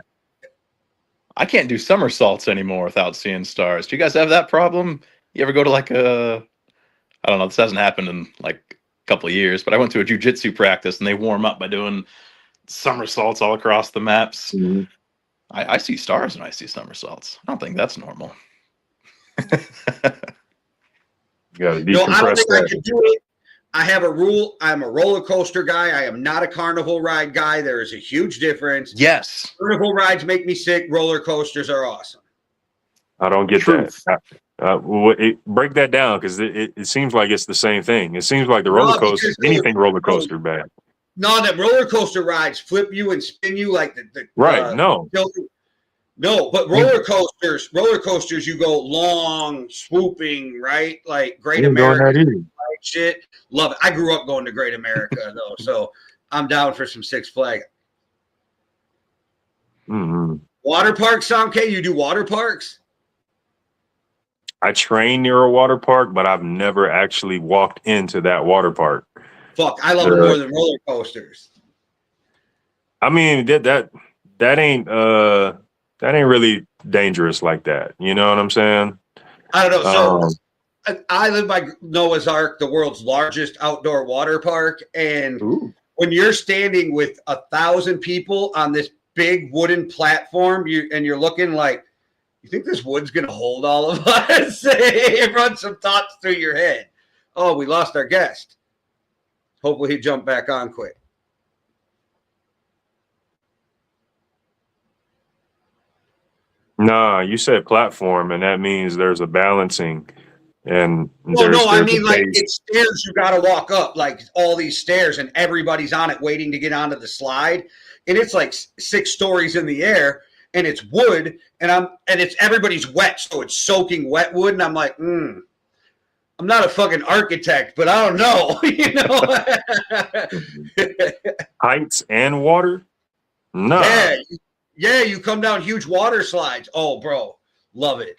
I can't do somersaults anymore without seeing stars. Do you guys have that problem? You ever go to like I don't know, this hasn't happened in like a couple of years, but I went to a jiu-jitsu practice and they warm up by doing somersaults all across the maps. Mm-hmm. I see stars when I see somersaults. I don't think that's normal. You gotta decompress. No, I don't think I can do it. I have a rule. I'm a roller coaster guy. I am not a carnival ride guy. There is a huge difference. Yes. Carnival rides make me sick. Roller coasters are awesome. I don't get that. Break that down, because it seems like it's the same thing. It seems like the roller coaster, anything roller coaster bad. No, the roller coaster rides flip you and spin you like the right. No, but roller coasters, you go long, swooping, right? Like Great America shit. Love it. I grew up going to Great America though, so I'm down for some Six Flags. Mm-hmm. Water parks, Samke? You do water parks? I train near a water park, but I've never actually walked into that water park. Fuck, I love it more than roller coasters. I mean, that ain't really dangerous like that. You know what I'm saying? I don't know. So I live by Noah's Ark, the world's largest outdoor water park, and when you're standing with 1,000 people on this big wooden platform, you're looking like, you think this wood's going to hold all of us? It runs some thoughts through your head. Oh, we lost our guest. Hopefully he jumped back on quick. Nah, you said platform, and that means there's a balancing. And I mean, like, it's stairs you got to walk up, like all these stairs, and everybody's on it waiting to get onto the slide. And it's like 6 stories in the air. And it's wood, and it's everybody's wet, so it's soaking wet wood, and I'm like, I'm not a fucking architect, but I don't know, Heights and water? No. Yeah, you come down huge water slides. Oh, bro, love it.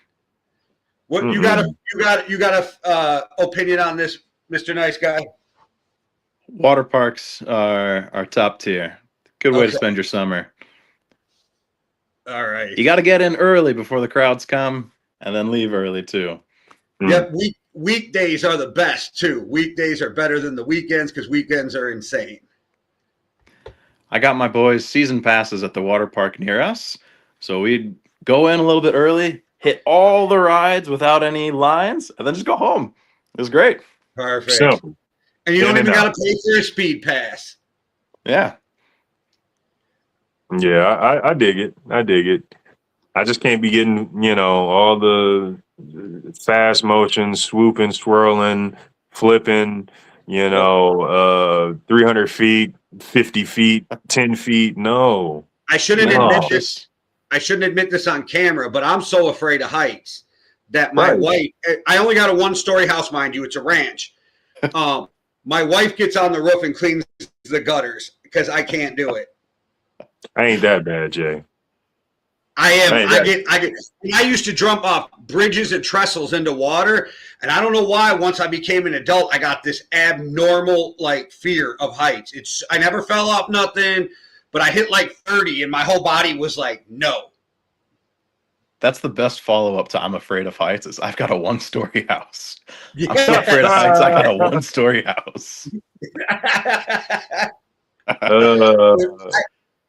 What you got a opinion on this, Mr. Nice Guy? Water parks are top tier. Good way to spend your summer. All right. You got to get in early before the crowds come, and then leave early too. Yep. Weekdays are the best too. Weekdays are better than the weekends because weekends are insane. I got my boys season passes at the water park near us, so we'd go in a little bit early, hit all the rides without any lines, and then just go home. It was great. Perfect. Simple. And you don't In even and got out. to pay for a speed pass. Yeah. Yeah, I dig it. I dig it. I just can't be getting, all the fast motion, swooping, swirling, flipping, 300 feet, 50 feet, 10 feet. No. I shouldn't No. admit this. I shouldn't admit this on camera, but I'm so afraid of heights that my Right. wife, I only got a 1-story house, mind you. It's a ranch. My wife gets on the roof and cleans the gutters because I can't do it. I ain't that bad, Jay. I am. Hey, I used to jump off bridges and trestles into water, and I don't know why. Once I became an adult, I got this abnormal fear of heights. I never fell off nothing, but I hit 30, and my whole body was like, no. That's the best follow-up to I'm afraid of heights is I've got a 1-story house. Yeah. I'm not afraid of heights. I got a 1-story house.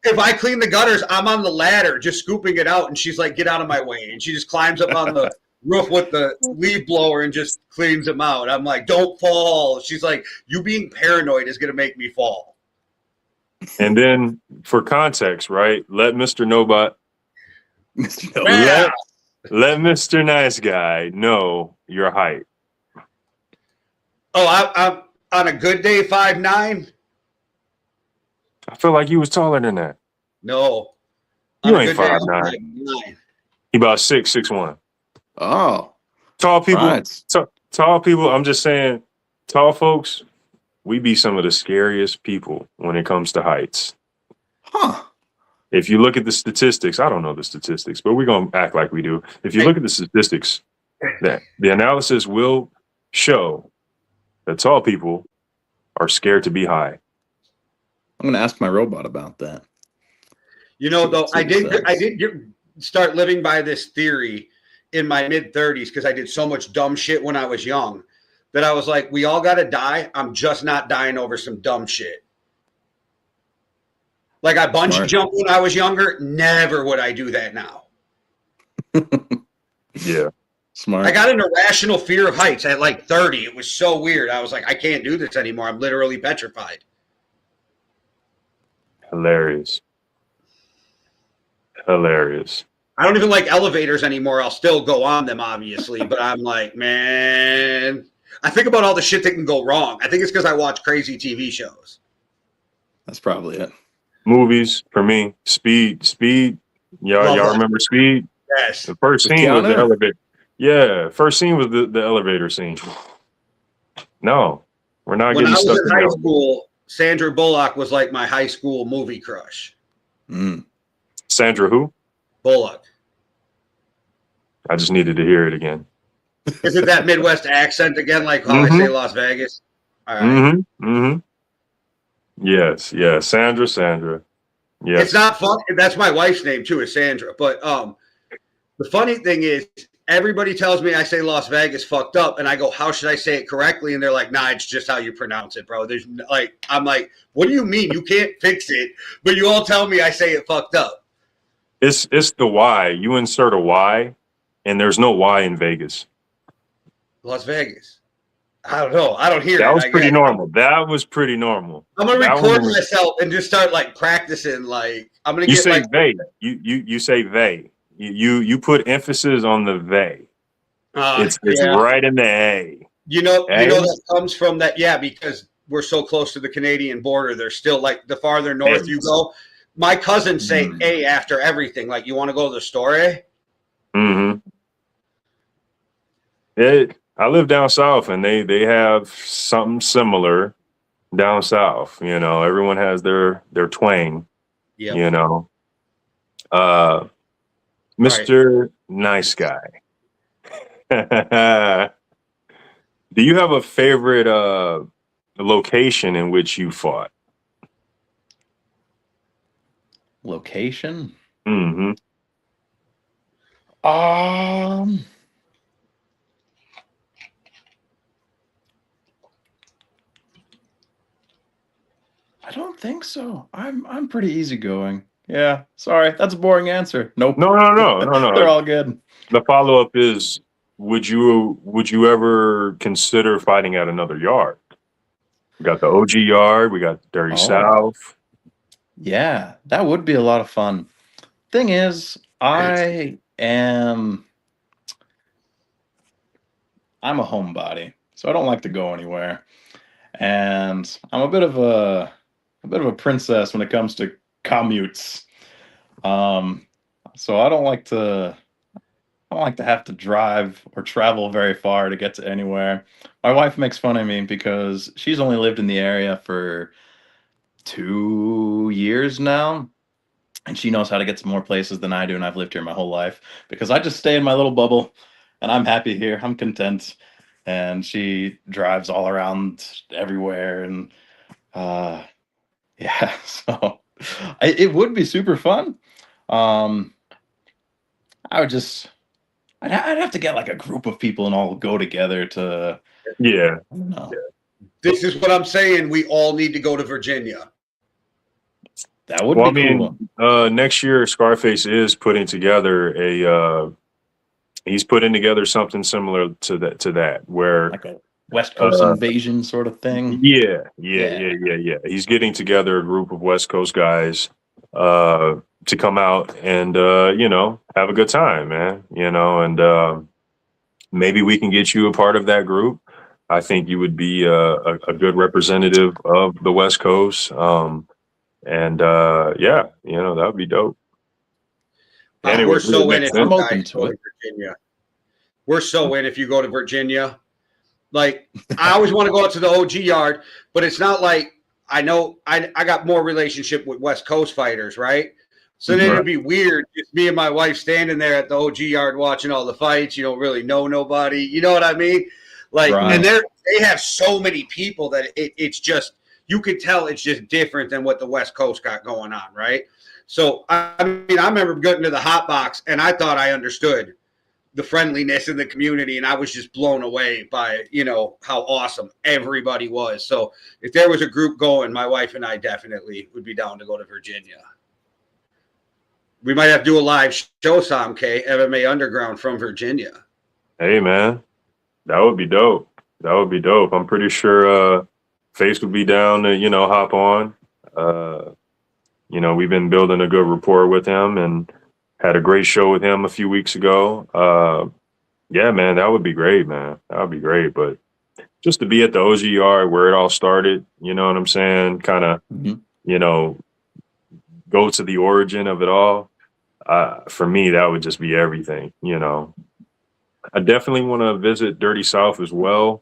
If I clean the gutters, I'm on the ladder just scooping it out, and she's like, get out of my way. And she just climbs up on the roof with the leaf blower and just cleans them out. I'm like, don't fall. She's like, you being paranoid is going to make me fall. And then for context, right? Let Mr. Nobot, Yeah. let Mr. Nice Guy know your height. Oh, I'm on a good day 5'9". I feel like you was taller than that. No. You On a ain't good day, 5'9". I'm 5'9". He about 6'1". Oh. Tall people, Right. tall people. I'm just saying, tall folks, we be some of the scariest people when it comes to heights. Huh. If you look at the statistics, I don't know the statistics, but we're going to act like we do. If you look at the statistics, that the analysis will show that tall people are scared to be high. I'm going to ask my robot about that. Though I did start living by this theory in my mid-30s because I did so much dumb shit when I was young that I was like, we all got to die. I'm just not dying over some dumb shit. Like I bungee jumped when I was younger. Never would I do that now. Yeah. Smart. I got an irrational fear of heights at 30. It was so weird. I was like, I can't do this anymore. I'm literally petrified. Hilarious. I don't even like elevators anymore. I'll still go on them, obviously, but I'm like, man, I think about all the shit that can go wrong. I think it's because I watch crazy TV shows. That's probably it. Movies for me. Speed. Y'all remember Speed? Yes. The first scene was the elevator. Yeah, first scene was the elevator scene. No, we're not when getting I was stuck in high school, Sandra Bullock was like my high school movie crush. Sandra who? Bullock. I just needed to hear it again. Is it that Midwest accent again, like how I say Las Vegas? All right. Yes, Sandra. Yes. It's not fun. That's my wife's name too, is Sandra. But the funny thing is, everybody tells me I say Las Vegas fucked up, and I go, how should I say it correctly? And they're like, nah, it's just how you pronounce it, bro. I'm like, what do you mean? You can't fix it, but you all tell me I say it fucked up. It's the Y. You insert a Y, and there's no Y in Vegas. Las Vegas. I don't know. I don't hear that it. was pretty normal. That was pretty normal. I'm gonna record myself and just start practicing. I'm gonna. You say they. You say they. You put emphasis on the they. It's right in the A. That comes from that. Yeah, because we're so close to the Canadian border. There's still the farther north you go. My cousins say A after everything. You want to go to the store, eh? I live down south, and they have something similar down south. Everyone has their twang. Yeah. Mr. Nice Guy. Do you have a favorite location in which you fought? Location? I don't think so. I'm pretty easygoing. Yeah. Sorry, that's a boring answer. Nope. No. They're all good. The follow-up is, would you ever consider fighting at another yard? We got the OG Yard. We got Dirty South. Yeah, that would be a lot of fun. Thing is, I'm a homebody, so I don't like to go anywhere. And I'm a bit of a princess when it comes to commutes. So I don't like to have to drive or travel very far to get to anywhere. My wife makes fun of me because she's only lived in the area for 2 years now, and she knows how to get to more places than I do, and I've lived here my whole life because I just stay in my little bubble, and I'm happy here. I'm content, and she drives all around everywhere, and yeah, so it would be super fun. Um, I'd have to get like a group of people and all go together to. Yeah. I don't know. This is what I'm saying. We all need to go to Virginia. That would be cool. Next year Scarface is putting together he's putting together something similar to that where Like a West Coast invasion sort of thing. Yeah. He's getting together a group of West Coast guys to come out and have a good time, man. And maybe we can get you a part of that group. I think you would be a good representative of the West Coast. That would be dope. Anyway, we're so in if you I'm guys open to go to Virginia. We're so in if you go to Virginia. Like, I always want to go out to the OG Yard, but it's not like I know I got more relationship with West Coast fighters, right? So then it'd be weird just me and my wife standing there at the OG Yard watching all the fights. You don't really know nobody. You know what I mean? Like, and they have so many people that it's just, you could tell it's just different than what the West Coast got going on, right? So, I mean, I remember getting to the hot box, and I thought I understood the friendliness in the community, and I was just blown away by, how awesome everybody was. So if there was a group going, my wife and I definitely would be down to go to Virginia. We might have to do a live show, Samke, MMA Underground from Virginia. Hey, man, that would be dope. I'm pretty sure Face would be down to, hop on. We've been building a good rapport with him and had a great show with him a few weeks ago. Yeah, man, that would be great, man. That would be great. But just to be at the OG Yard where it all started, you know what I'm saying? Kind of, go to the origin of it all. For me, that would just be everything, I definitely want to visit Dirty South as well.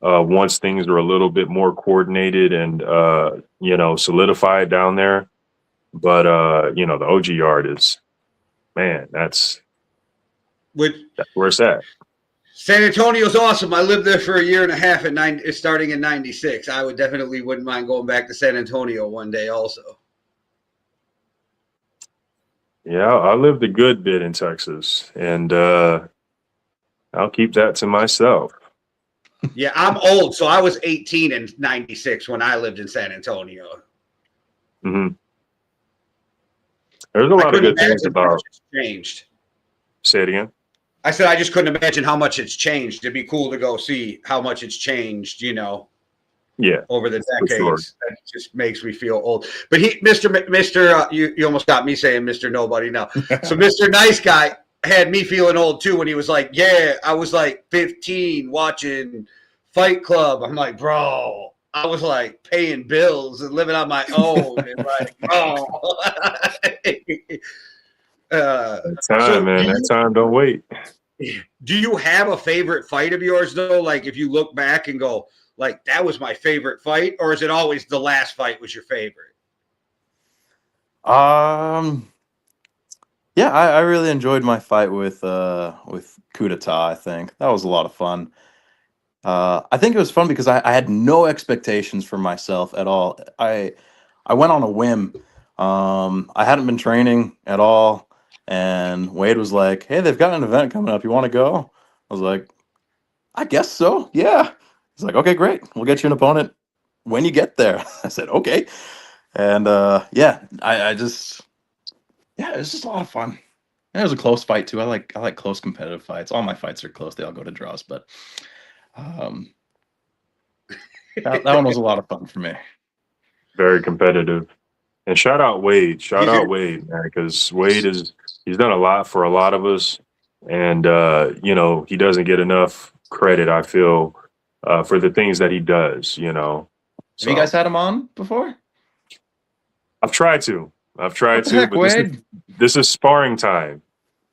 Once things are a little bit more coordinated and, solidified down there. But, the OG Yard is, man, that's where it's at. San Antonio's awesome. I lived there for a year and a half starting in 96. I wouldn't mind going back to San Antonio one day also. Yeah, I lived a good bit in Texas, and I'll keep that to myself. Yeah, I'm old, so I was 18 in 96 when I lived in San Antonio. Mm-hmm. There's a lot of good things about changed. Say it again. I said I just couldn't imagine how much it's changed. It'd be cool to go see how much it's changed, Yeah, over the decades. Sure. That just makes me feel old. But you almost got me saying Mr. Nobody now. So Mr. Nice Guy had me feeling old too when he was like, yeah, I was like 15 watching Fight Club. I'm like, bro, I was like paying bills and living on my own. And like, bro. That time don't wait. Do you have a favorite fight of yours though? Like if you look back and go, like, that was my favorite fight, or is it always the last fight was your favorite? Yeah, I really enjoyed my fight with Coup d'etat. I think that was a lot of fun. I think it was fun because I had no expectations for myself at all. I went on a whim. I hadn't been training at all, and Wade was like, "Hey, they've got an event coming up. You want to go?" I was like, "I guess so. Yeah." He's like, "Okay, great. We'll get you an opponent when you get there." I said, "Okay," and it was just a lot of fun. And it was a close fight too. I like close competitive fights. All my fights are close. They all go to draws, but That one was a lot of fun for me. Very competitive. And shout out Wade. Shout He's out a- Wade, man, because Wade he's done a lot for a lot of us. And you know, he doesn't get enough credit, I feel, for the things that he does, you know. Have you guys So had him on before? I've tried to. I've tried What the to, heck, but Wade? this is sparring time.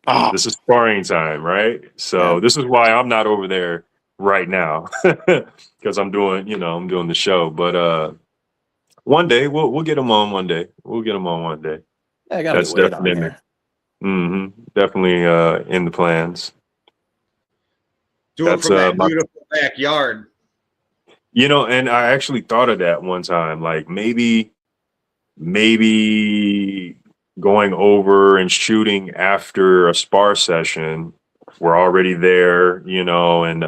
Oh, This is sparring time, right? So yeah. this is why I'm not over there right now. Because I'm doing the show. But one day we'll get him on one day. We'll get him on one day. Yeah, I gotta That's get Wade on definitely here. definitely in the plans. Do it That's from that my, beautiful backyard. you know, and I actually thought of that one time, like maybe going over and shooting after a spar session. We're already there, you know, and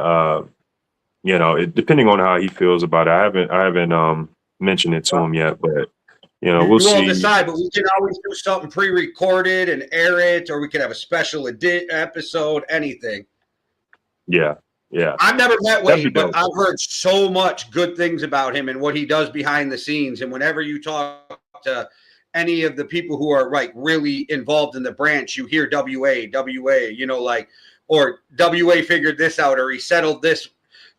you know, depending on how he feels about it. I haven't mentioned it to him yet, but you know, we'll You all see. decide, but we can always do something pre-recorded and air it, or we could have a special episode, anything. Yeah, yeah, I've never met that'd be Wade, but dope. I've heard so much good things about him and what he does behind the scenes. And whenever you talk to any of the people who are like really involved in the branch, you hear WA, you know, like, or WA figured this out, or he settled this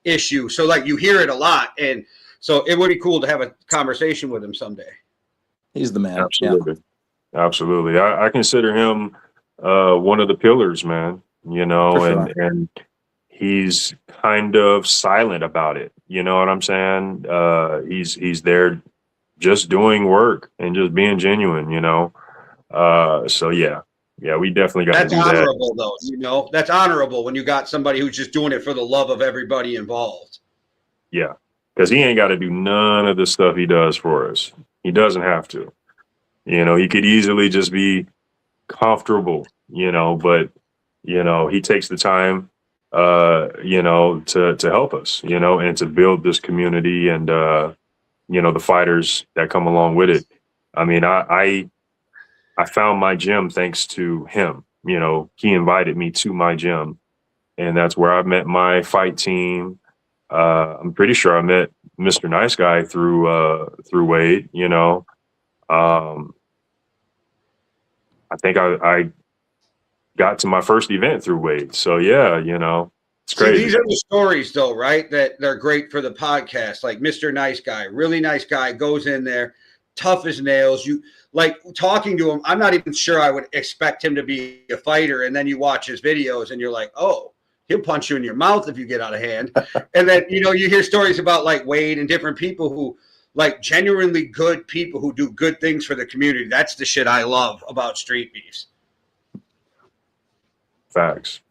issue. So like you hear it a lot. And so it would be cool to have a conversation with him someday. He's the man. Absolutely, absolutely. I consider him one of the pillars, man. You know, For sure. and he's kind of silent about it. You know what I'm saying? He's there just doing work and just being genuine, you know. So yeah, we definitely got to That's do that. honorable, though. You know, that's honorable when you got somebody who's just doing it for the love of everybody involved. Yeah, because he ain't got to do none of the stuff he does for us. He doesn't have to. You know, he could easily just be comfortable, you know, but you know, he takes the time you know, to help us, you know, and to build this community and you know, the fighters that come along with it. I mean, I found my gym thanks to him. You know, he invited me to my gym, and that's where I met my fight team. I'm pretty sure I met Mr. Nice Guy through Wade. You know, I think I got to my first event through Wade. So yeah, you know, it's crazy. See, these are the stories, though, right? That they're great for the podcast. Like Mr. Nice Guy, really nice guy, goes in there, tough as nails. You like talking to him. I'm not even sure I would expect him to be a fighter. And then you watch his videos and you're like, oh, he'll punch you in your mouth if you get out of hand. And then, you know, you hear stories about like Wade and different people who like genuinely good people who do good things for the community. That's the shit I love about Street Beefs. Facts.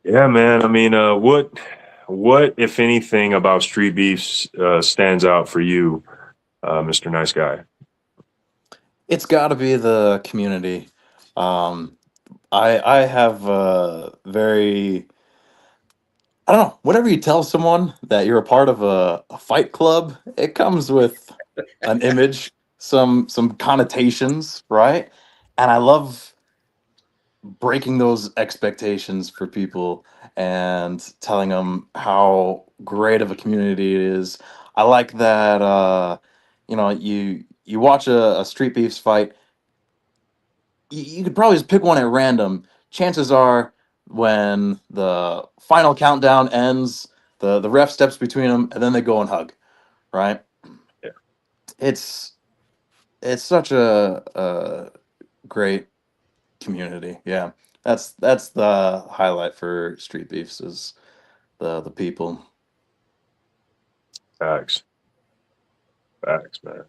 Yeah, man. I mean, what if anything about Street Beefs stands out for you, Mr. Nice Guy? It's got to be the community. I have very, I don't know, whenever you tell someone that you're a part of a fight club, it comes with an image, some connotations, right? And I love breaking those expectations for people and telling them how great of a community it is. I like that you know, you watch a Street Beefs fight, you could probably just pick one at random. Chances are, when the final countdown ends, the ref steps between them, and then they go and hug. Right? Yeah. It's such a great community. Yeah, that's the highlight for Street Beefs is the people. Facts, man.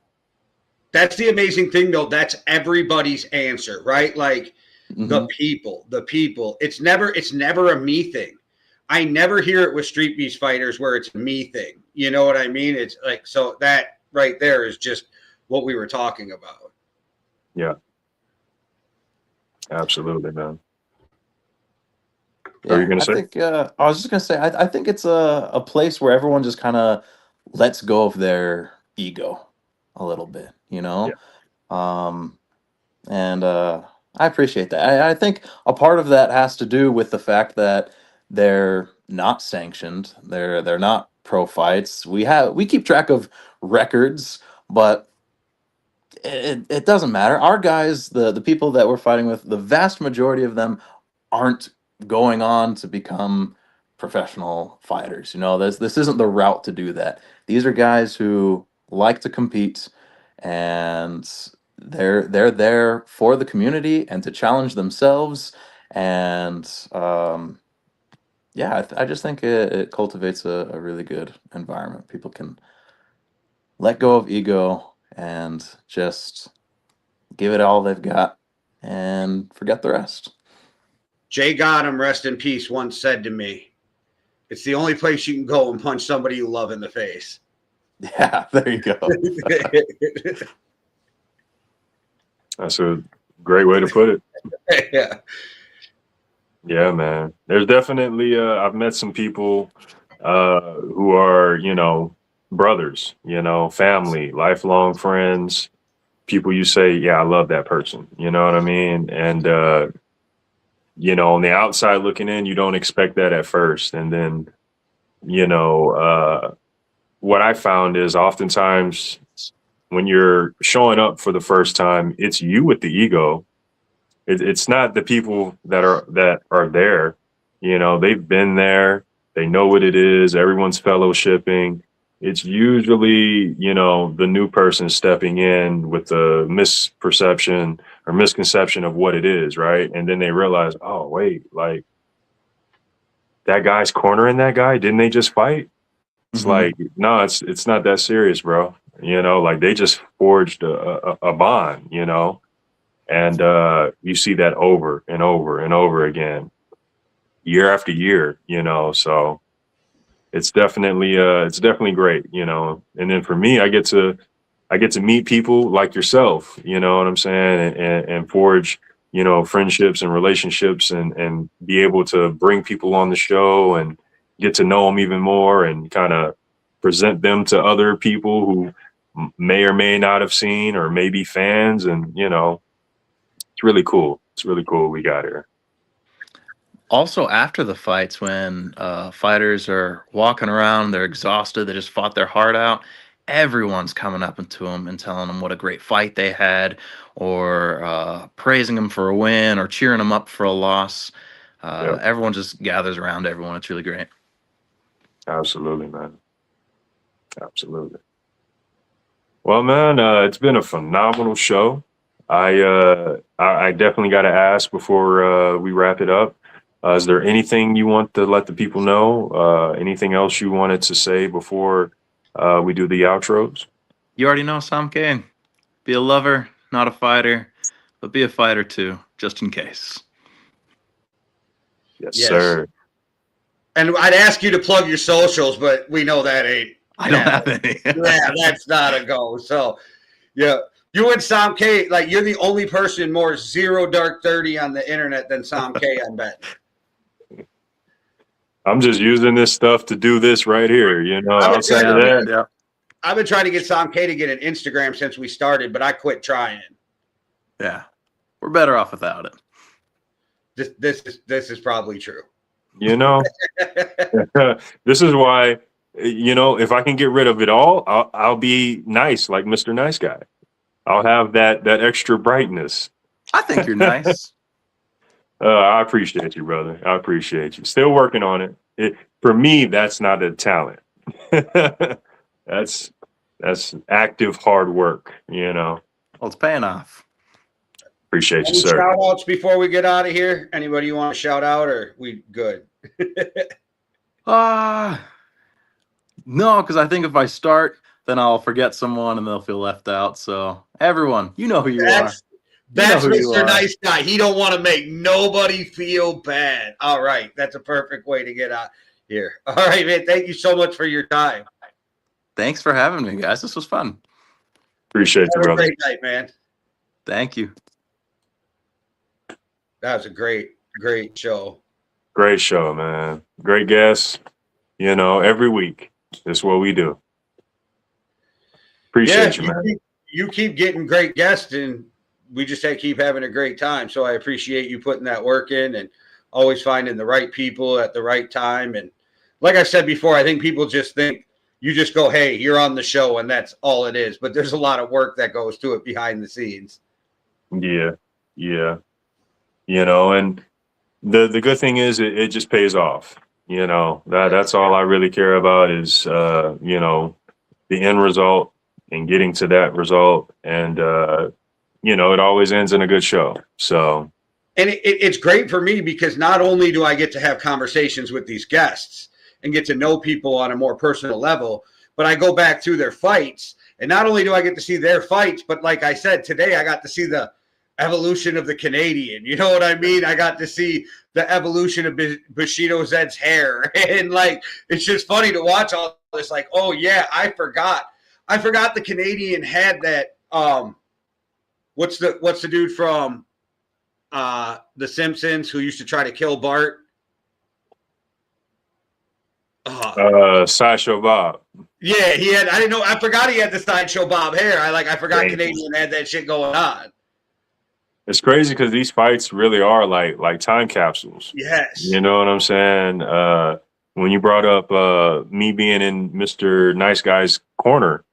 That's the amazing thing, though. That's everybody's answer, right? Like the people. It's never a me thing. I never hear it with Street Beefs fighters where it's a me thing. You know what I mean? It's like, so that right there is just what we were talking about. Yeah. Absolutely, man. Yeah, What are you gonna say? think I was just gonna say I think it's a place where everyone just kind of lets go of their ego a little bit, you know. And I appreciate that. I think a part of that has to do with the fact that they're not sanctioned. They're not pro fights. We keep track of records, but it doesn't matter. Our guys, the people that we're fighting with, the vast majority of them aren't going on to become professional fighters. You know, this isn't the route to do that. These are guys who like to compete, and they're there for the community and to challenge themselves. And yeah, I just think it cultivates a really good environment. People can let go of ego and just give it all they've got and forget the rest. Jay Gotham, rest in peace, once said to me, "It's the only place you can go and punch somebody you love in the face." Yeah, there you go. That's a great way to put it. Yeah. Yeah, man. There's definitely I've met some people who are, you know, brothers, you know, family, lifelong friends, people you say, yeah, I love that person. You know what I mean? And you know, on the outside looking in, you don't expect that at first. And then, you know, what I found is oftentimes when you're showing up for the first time, it's you with the ego. It's not the people that are there. You know, they've been there. They know what it is. Everyone's fellowshipping. It's usually, you know, the new person stepping in with the misperception or misconception of what it is, right? And then they realize, oh, wait, like that guy's cornering that guy. Didn't they just fight? It's like, no, it's not that serious, bro. You know, like they just forged a bond, you know, and you see that over and over and over again, year after year, you know. So it's definitely great, you know. And then for me, I get to meet people like yourself, you know what I'm saying, and forge, you know, friendships and relationships, and be able to bring people on the show and get to know them even more and kind of present them to other people who may or may not have seen or may be fans. And, you know, it's really cool. It's really cool we got here. Also, after the fights, when fighters are walking around, they're exhausted, they just fought their heart out, everyone's coming up to them and telling them what a great fight they had, or praising them for a win, or cheering them up for a loss. Yep. Everyone just gathers around everyone. It's really great. Absolutely, man. Absolutely. Well, man, it's been a phenomenal show. I definitely got to ask before we wrap it up. Is there anything you want to let the people know? Anything else you wanted to say before we do the outros? You already know, Sam Kane. Be a lover, not a fighter, but be a fighter too, just in case. Yes, sir. And I'd ask you to plug your socials, but we know that ain't. I don't have any. Yeah, that's not a go. So, yeah, you and Sam K, like you're the only person more zero dark 30 on the internet than Sam K, I bet. I'm just using this stuff to do this right here, you know. Outside of that, yeah. I've been trying to get Sam K to get an Instagram since we started, but I quit trying. Yeah, we're better off without it. This is probably true. You know, this is why, you know, if I can get rid of it all, I'll be nice, like Mr. Nice Guy. I'll have that extra brightness. I think you're nice. I appreciate you, brother. I appreciate you. Still working on it. For me, that's not a talent. That's active hard work, you know. Well, it's paying off. Appreciate you, Any sir. shout outs before we get out of here? Anybody you want to shout out, or we good? No, because I think if I start, then I'll forget someone and they'll feel left out. So everyone, you know who you are. That's You know who you Mr. are. Nice Guy. He don't want to make nobody feel bad. All right. That's a perfect way to get out here. All right, man. Thank you so much for your time. Thanks for having me, guys. This was fun. Appreciate you, Have a brother. great night, man. Thank you. That was a great show. Great show, man. Great guests. You know, every week. That's what we do. Appreciate you, man. You keep getting great guests, and we just keep having a great time. So I appreciate you putting that work in and always finding the right people at the right time. And like I said before, I think people just think you just go, hey, you're on the show, and that's all it is. But there's a lot of work that goes to it behind the scenes. Yeah, yeah. And the good thing is it just pays off. That's all I really care about is the end result and getting to that result, and it always ends in a good show. So, and it's great for me because not only do I get to have conversations with these guests and get to know people on a more personal level, but I go back through their fights, and not only do I get to see their fights, but like I said today, I got to see the evolution of the Canadian. You know what I mean? I got to see the evolution of Bushido Zed's hair, and like it's just funny to watch all this. Like, oh yeah, I forgot the Canadian had that. What's the dude from The Simpsons who used to try to kill Bart? Sideshow Bob. Yeah, he had. I didn't know. I forgot he had the Sideshow Bob hair. I forgot Canadian had that shit going on. It's crazy because these fights really are like time capsules. Yes. You know what I'm saying? When you brought up me being in Mr. Nice Guy's corner,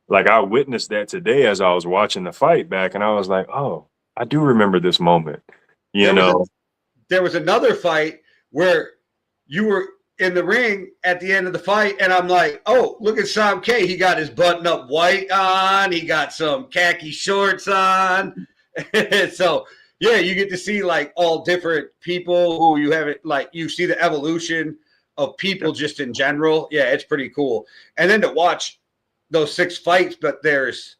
like I witnessed that today as I was watching the fight back, and I was like, oh, I do remember this moment. There was another fight where you were in the ring at the end of the fight, and I'm like, oh, look at Sam K. He got his button-up white on. He got some khaki shorts on. So, yeah, you get to see, like, all different people who you haven't, like, you see the evolution of people just in general. Yeah, it's pretty cool. And then to watch those 6 fights, but there's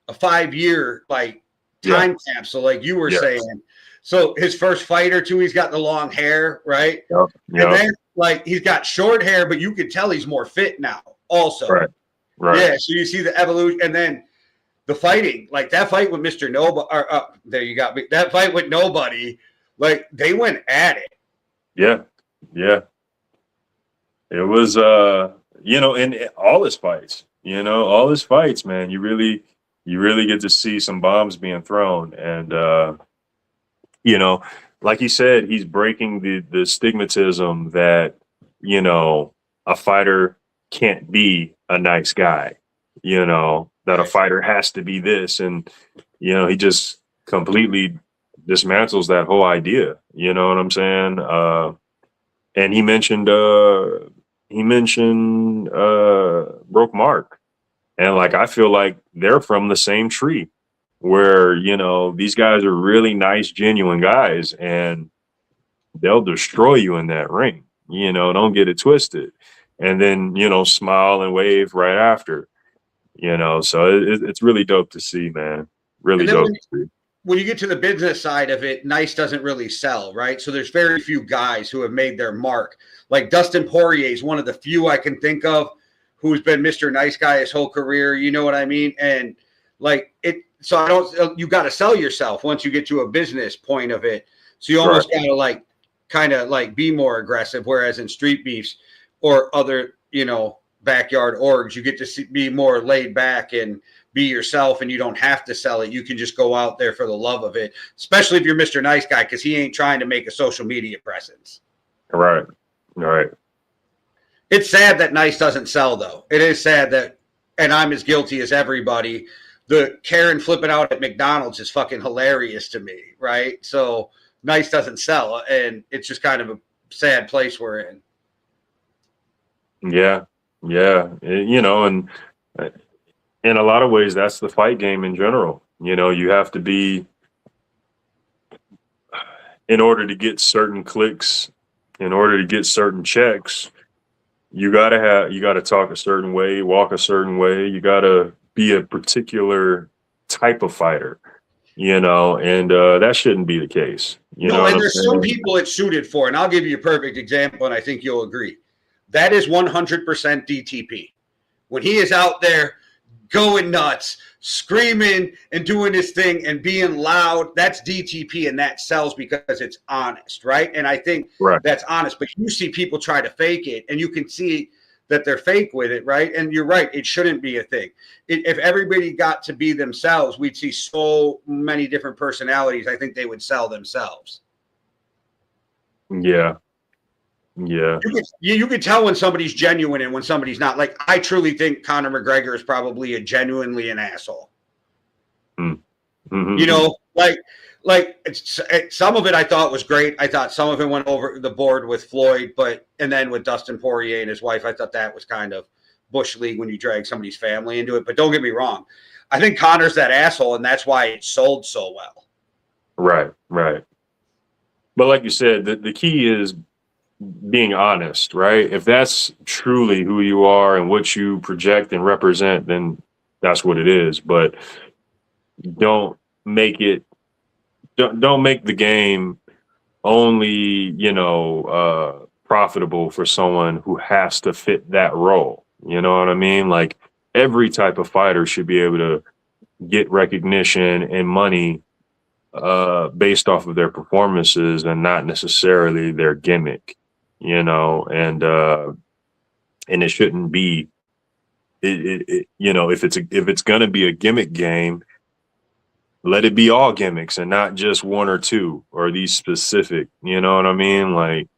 a 5-year, like, time capsule, like you were saying. So his first fight or two, he's got the long hair, right? Yep. And then, like, he's got short hair, but you could tell he's more fit now also. Right. Yeah, so you see the evolution. And then the fighting, like that fight with Mr. Nobody, there you got me. That fight with Nobody, like they went at it. Yeah. It was, in all his fights, man, you really get to see some bombs being thrown. And, like he said, he's breaking the stigmatism that, a fighter can't be a nice guy, that a fighter has to be this. And, he just completely dismantles that whole idea. You know what I'm saying? And he mentioned Broke Mark. And like, I feel like they're from the same tree where, these guys are really nice, genuine guys, and they'll destroy you in that ring. Don't get it twisted. And then, smile and wave right after. So it's really dope to see, man. Really dope to see. When you get to the business side of it, Nice doesn't really sell, right? So there's very few guys who have made their mark. Like Dustin Poirier is one of the few I can think of who's been Mr. Nice Guy his whole career. You know what I mean? And like it, so you got to sell yourself once you get to a business point of it. So you almost got to kind of be more aggressive. Whereas in Street Beefs or other, backyard orgs, you get to be more laid back and be yourself, and you don't have to sell it. You can just go out there for the love of it, especially if you're Mr. Nice Guy, because he ain't trying to make a social media presence. Right. It's sad that Nice doesn't sell, though. It is sad that, and I'm as guilty as everybody, the Karen flipping out at McDonald's is fucking hilarious to me, right? So Nice doesn't sell, and it's just kind of a sad place we're in. Yeah. And in a lot of ways, that's the fight game in general. You have to be, in order to get certain clicks, in order to get certain checks, you gotta talk a certain way, walk a certain way. You gotta be a particular type of fighter, and that shouldn't be the case. No, and there's some people it's suited for, and I'll give you a perfect example, and I think you'll agree. That is 100% DTP. When he is out there going nuts, screaming and doing his thing and being loud, that's DTP, and that sells because it's honest, right? And I think that's honest. But you see people try to fake it, and you can see that they're fake with it, right? And you're right, it shouldn't be a thing. If everybody got to be themselves, we'd see so many different personalities. I think they would sell themselves. Yeah. Yeah. You can tell when somebody's genuine and when somebody's not. Like, I truly think Conor McGregor is probably genuinely an asshole. Mm-hmm. You know, some of it I thought was great. I thought some of it went over the board with Floyd, and then with Dustin Poirier and his wife, I thought that was kind of Bush League when you drag somebody's family into it. But don't get me wrong. I think Conor's that asshole, and that's why it sold so well. Right. But like you said, the key is being honest, right? If that's truly who you are and what you project and represent, then that's what it is. But don't make the game only, profitable for someone who has to fit that role. You know what I mean? Like, every type of fighter should be able to get recognition and money based off of their performances and not necessarily their gimmick, and it shouldn't be if it's going to be a gimmick game, let it be all gimmicks and not just one or two or these specific, you know what I mean? Like,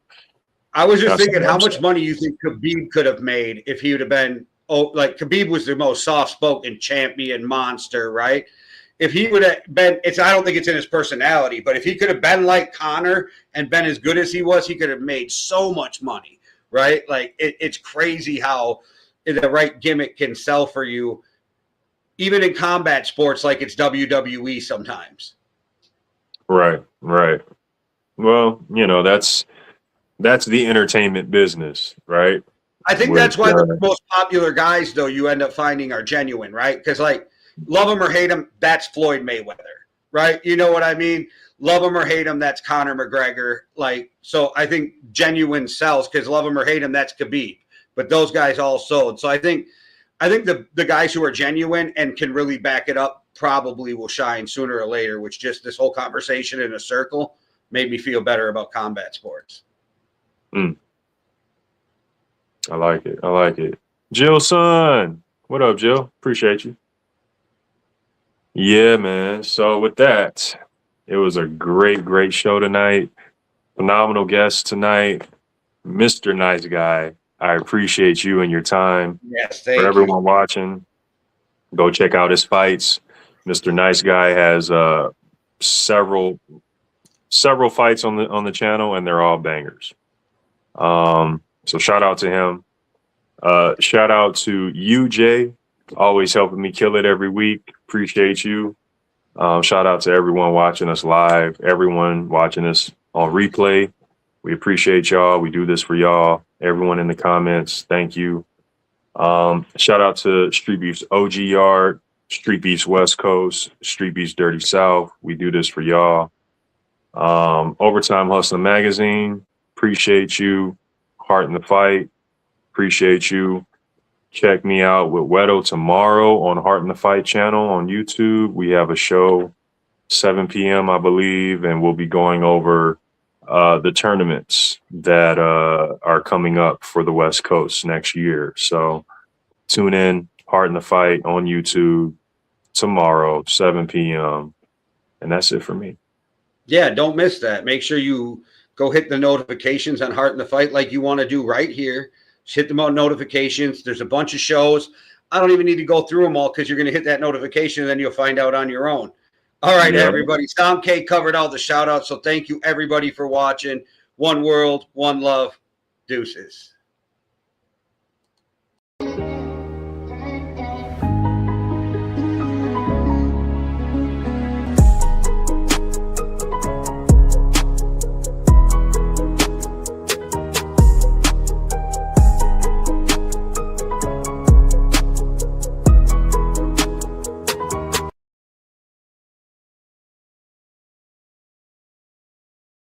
I was just thinking how much money you think Khabib could have made if he would have been, like, Khabib was the most soft-spoken champion monster, right? If he would have been, I don't think it's in his personality, but if he could have been like Conor and been as good as he was, he could have made so much money, right? Like, it's crazy how the right gimmick can sell for you, even in combat sports, like it's WWE sometimes. Right. Well, that's the entertainment business, right? I think that's why the most popular guys, though, you end up finding are genuine, right? Because, like, love him or hate him, that's Floyd Mayweather, right? You know what I mean? Love him or hate him, that's Conor McGregor. Like, so I think genuine sells, because love him or hate him, that's Khabib. But those guys all sold. So I think the guys who are genuine and can really back it up probably will shine sooner or later, which just this whole conversation in a circle made me feel better about combat sports. I like it. Jill son, what up, Jill? Appreciate you. Yeah, man. So with that, it was a great show tonight. Phenomenal guest tonight, Mr. Nice Guy. I appreciate you and your time. Yes, thank you. For everyone watching, go check out his fights. Mr. Nice Guy has several fights on the channel, and they're all bangers. So shout out to him. Shout out to you, Jay, always helping me kill it every week. Appreciate you. Shout out to everyone watching us live, everyone watching us on replay. We appreciate y'all. We do this for y'all. Everyone in the comments, thank you. Shout out to Streetbeefs OG Yard, Streetbeefs West Coast, Streetbeefs Dirty South. We do this for y'all. Overtime Hustling Magazine, appreciate you. Heart in the Fight, appreciate you. Check me out with Wedo tomorrow on Heart in the Fight channel on YouTube. We have a show 7 p.m. I believe, and we'll be going over the tournaments that are coming up for the West Coast next year. So tune in, Heart in the Fight on YouTube tomorrow, 7 p.m. And that's it for me. Yeah, don't miss that. Make sure you go hit the notifications on Heart in the Fight like you want to do right here. Just hit them on notifications. There's a bunch of shows. I don't even need to go through them all because you're going to hit that notification and then you'll find out on your own. All right, everybody. Sound K covered all the shout outs. So thank you, everybody, for watching. One world, one love. Deuces.